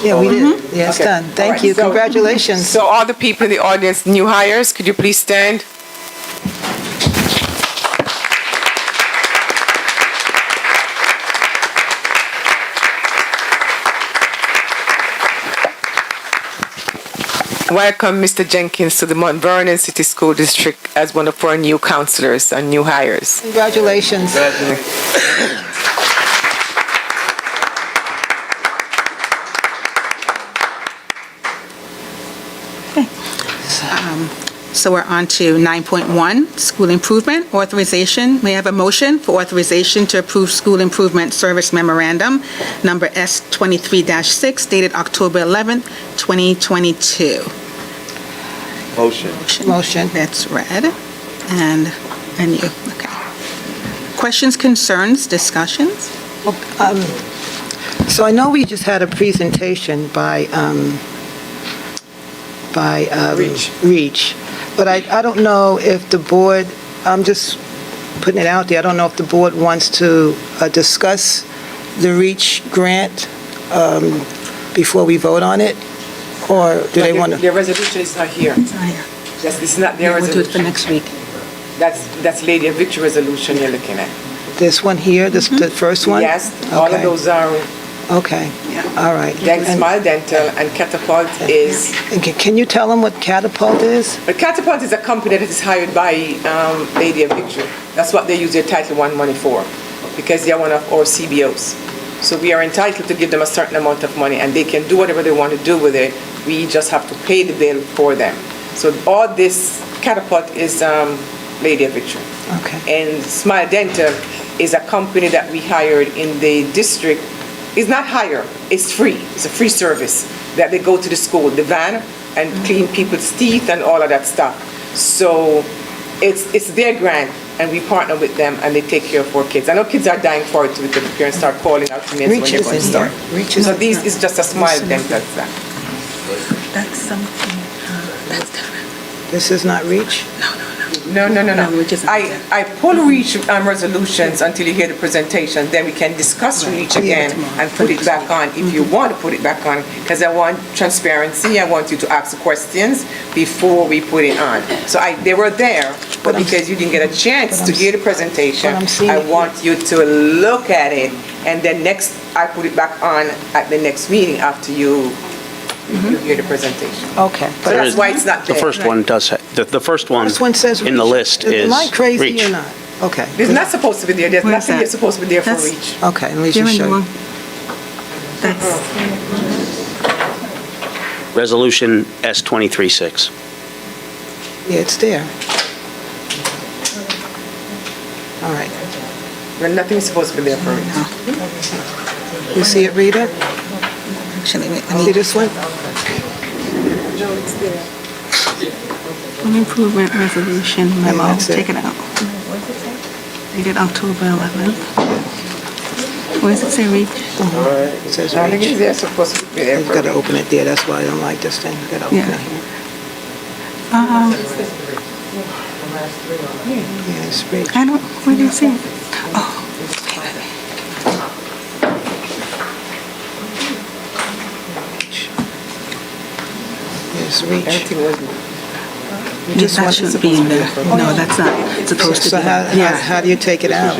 Yeah, we did. Yeah, it's Okay. done. All Thank right, you. so- Congratulations. So all the people in the audience, new hires, could you please stand? Welcome, Mr. Jenkins, to the Mount Vernon City School District as one of our new counselors and new hires. Congratulations. So we're on to 9.1, school improvement authorization. May I have a motion for authorization to approve school improvement service memorandum number S23-6 dated October 11th, 2022? Motion. That's read. And you, okay. Questions, concerns, discussions? So I know we just had a presentation by Reach, but I don't know if the board, I'm just putting it out there, I don't know if the board wants to discuss the Reach grant before we vote on it, or do they want to? Their resolution is not here. It's not here. It's not their We'll do it for resolution. next week. That's Lady of Victory resolution you're looking at. This one here, the first one? Yes, all of Okay. those are, Okay, all right. Smile Dental and Catapult is, And can you tell them what Catapult is? but Catapult is a company that is hired by Lady of Victory. That's what they use their Title I money for, because they are one of our CBOs. So we are entitled to give them a certain amount of money, and they can do whatever they want to do with it. We just have to pay the bill for them. So all this Catapult is Lady of Victory. Okay. And Smile Dental is a company that we hired in the district. It's not hire, it's free. It's a free service that they go to the school, the van, and clean people's teeth and all of that stuff. So it's their grant, and we partner with them, and they take care of our kids. I know kids are dying for it because the parents start calling out to me and say, when Reach you're is going to in start. here. Reach is So in these here. is just a Smile Dental. That's something, that's different. This is not Reach? No. Reach is not there. I pull Reach resolutions until you hear the presentation, then we can discuss Reach again and put it back on if you want to put it back on, because I want transparency. I want you to ask the questions before we put it on. So they were there, but because you didn't get a chance to hear the presentation, but I'm seeing I it. want you to look at it, and then I put it back on at the next meeting after you hear the presentation. Okay. So that's why it's not The there. first one does, the first one This one says in the Reach. list is Am I crazy Reach. or not? Okay. It's not supposed to be there. There's Where is nothing that? that's supposed to be there for That's- Reach. Okay, let me You're just in the show you. wrong. That's, Resolution S23-6. Yeah, it's there. All right. When nothing is supposed to be there for Reach. You see it, Rita? actually, wait, let See me, this one? home improvement resolution memo, that's it. take it out. Dated October 11th. Where does it say Reach? It says I think Reach. they're supposed to be there You've for got to Reach. open it there, that's why I don't like this thing. You've got to open Yeah. it here. Yeah, it's Reach. I don't, where do you see it? Oh, It's Reach. Everything was, This that one- shouldn't be in there. No, that's not supposed to So be there. Yeah, how do you take it out?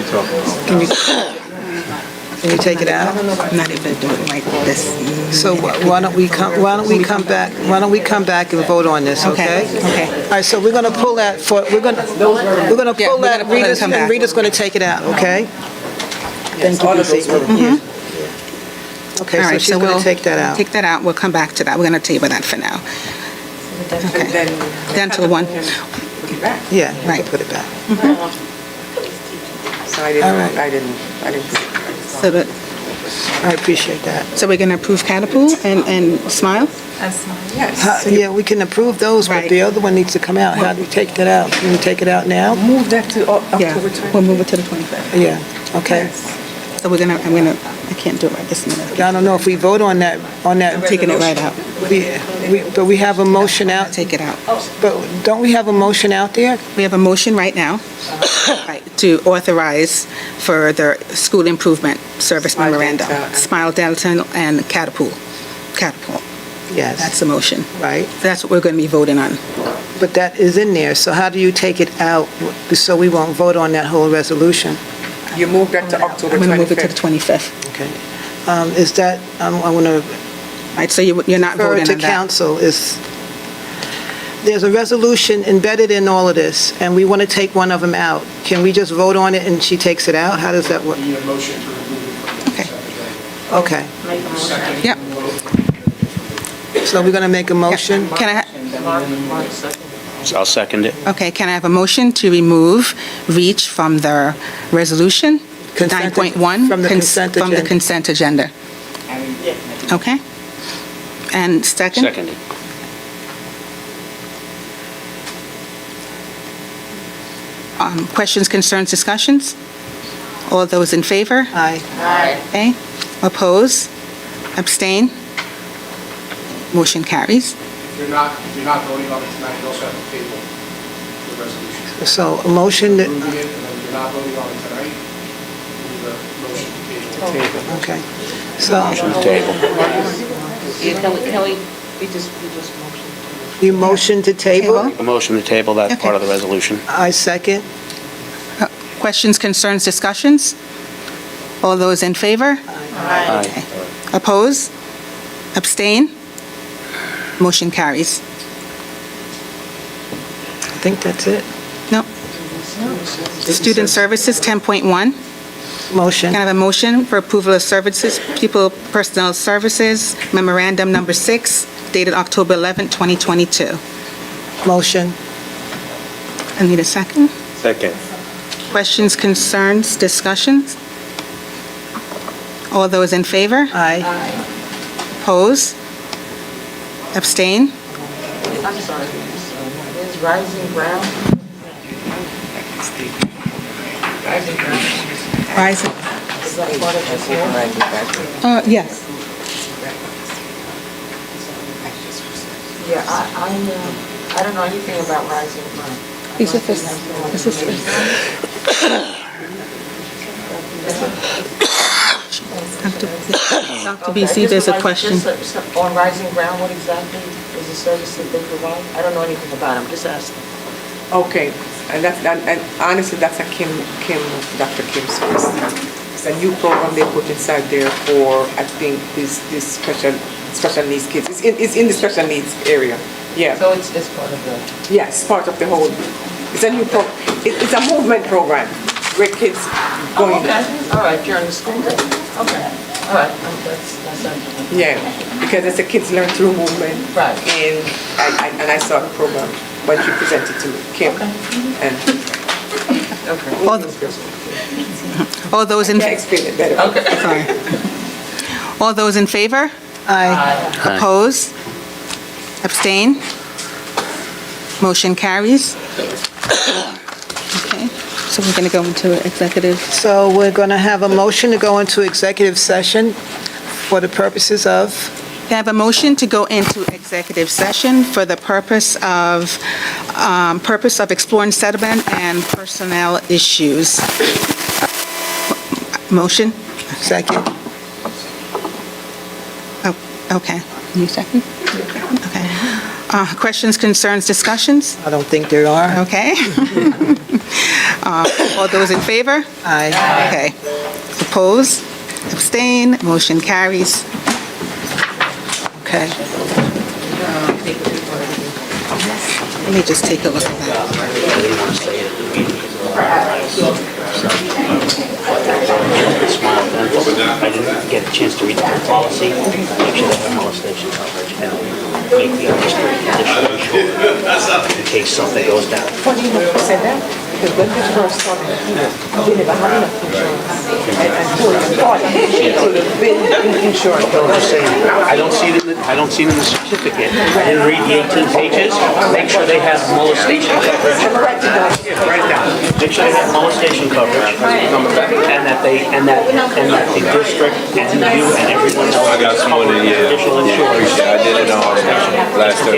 Can you take it out? not if they do it like this. So why don't we come back and vote on this, okay? Okay. All right, so we're gonna pull that for, we're gonna Yeah, pull we're that, gonna pull it and Rita's, come and back. Rita's gonna take it out, okay? Thank you, all of those BC. were reviewed. Okay, All so right, she's going we'll to take that out. Take that out. We'll come back to that. We're going to table that for now. And then. Dental one. Put it back. Yeah, you Right. can put it back. So All right. I didn't. So that, I appreciate that. so we're going to approve Catapult and Smile? Yes. Yeah, we can approve those, but Right. the other one needs to come out. How do we take that out? Can we take it out now? Move that to Yeah, October 20th. we'll move it to the 25th. Yeah, okay. So I can't do it right this minute. I don't know if we vote on that. I'm taking it right out. But we have a motion out, Take it out. but don't we have a motion out there? We have a motion right now right, to authorize for the school improvement service Smile memorandum. Dental. Smile Dental and Catapult. Catapult. That's Yes, the motion. right. That's what we're going to be voting on. But that is in there, so how do you take it out so we won't vote on that whole resolution? You move that to October I'm going to move it to the 25th. 25th. Okay. Is that, I want to Right, so you're not refer voting to on that. council, there's a resolution embedded in all of this, and we want to take one of them out. Can we just vote on it and she takes it out? How does that work? Need a motion to remove it from Okay. Okay, Yep. so we're going to make a motion? Can I, I'll second it. okay, can I have a motion to remove REACH from the resolution? Consent- 9.1? from the consent From the agenda. consent agenda. Okay? And second? Seconded. Questions, concerns, discussions? All those in favor? Aye. Okay. Oppose? Abstain? Motion carries. If you're not voting on it tonight, you also have to table the resolution. So a motion that, Moving it, and then if you're not voting on it tonight, move the motion to table. okay. So Table. Can we you motion to table? A motion to table, that's Okay. part of the resolution. I second. Questions, concerns, discussions? All those in favor? Aye. Oppose? Abstain? Motion carries. I think that's it. No. Student Services, 10.1. Motion. Can I have a motion for approval of services, Pupil Personnel Services Memorandum Number 6, dated October 11, 2022? Motion. I need a second. Second. Questions, concerns, discussions? All those in favor? Aye. Oppose? Abstain? I'm sorry, is Rising Ground? Rising Ground, Rising. is that part of this here? Yes. Yeah, I don't know anything about Rising Ground. Is it Dr. BC, there's a question. On Rising Ground, what exactly is the service that they provide? I don't know anything about it, I'm just asking. Okay, and honestly, that's a Dr. Kim's question. It's a new program they put inside there for, I think, this special needs kids. It's in the special needs area, yeah. So it's part of the... Yes, part of the whole, it's a new it's a movement program where kids going. Okay, all right, during the school day? Okay, all right, that's understandable. Yeah, because it's a kids learn through movement. Right. And I saw the program when she presented to me, Kim. And All those in, I explain it better. Okay. sorry. All those in favor? Aye. Oppose? Abstain? Motion carries. Okay, so we're going to go into executive. So we're going to have a motion to go into executive session for the purposes of, Can I have a motion to go into executive session for the purpose of exploring settlement and personnel issues? Motion? second. Oh, okay. You second? Okay. Questions, concerns, discussions? I don't think there are. Okay. All those in favor? Aye. Okay. Oppose? Abstain? Motion carries. Okay. Let me just take a look at that. Smile. I didn't get a chance to read the whole policy, make sure they have molestation coverage and make the district additionally insured in case something goes down. Funny enough you said that, because when we first started here, we never had enough insurance. And so the bill insurance. But I'm just saying, I don't see it in the certificate. I didn't read the 18 pages. Make sure they have molestation coverage. Write it down. Write it down. Make sure they have molestation coverage, and that the district and you and everyone else is covered with additional insurance. I did it on last Thursday.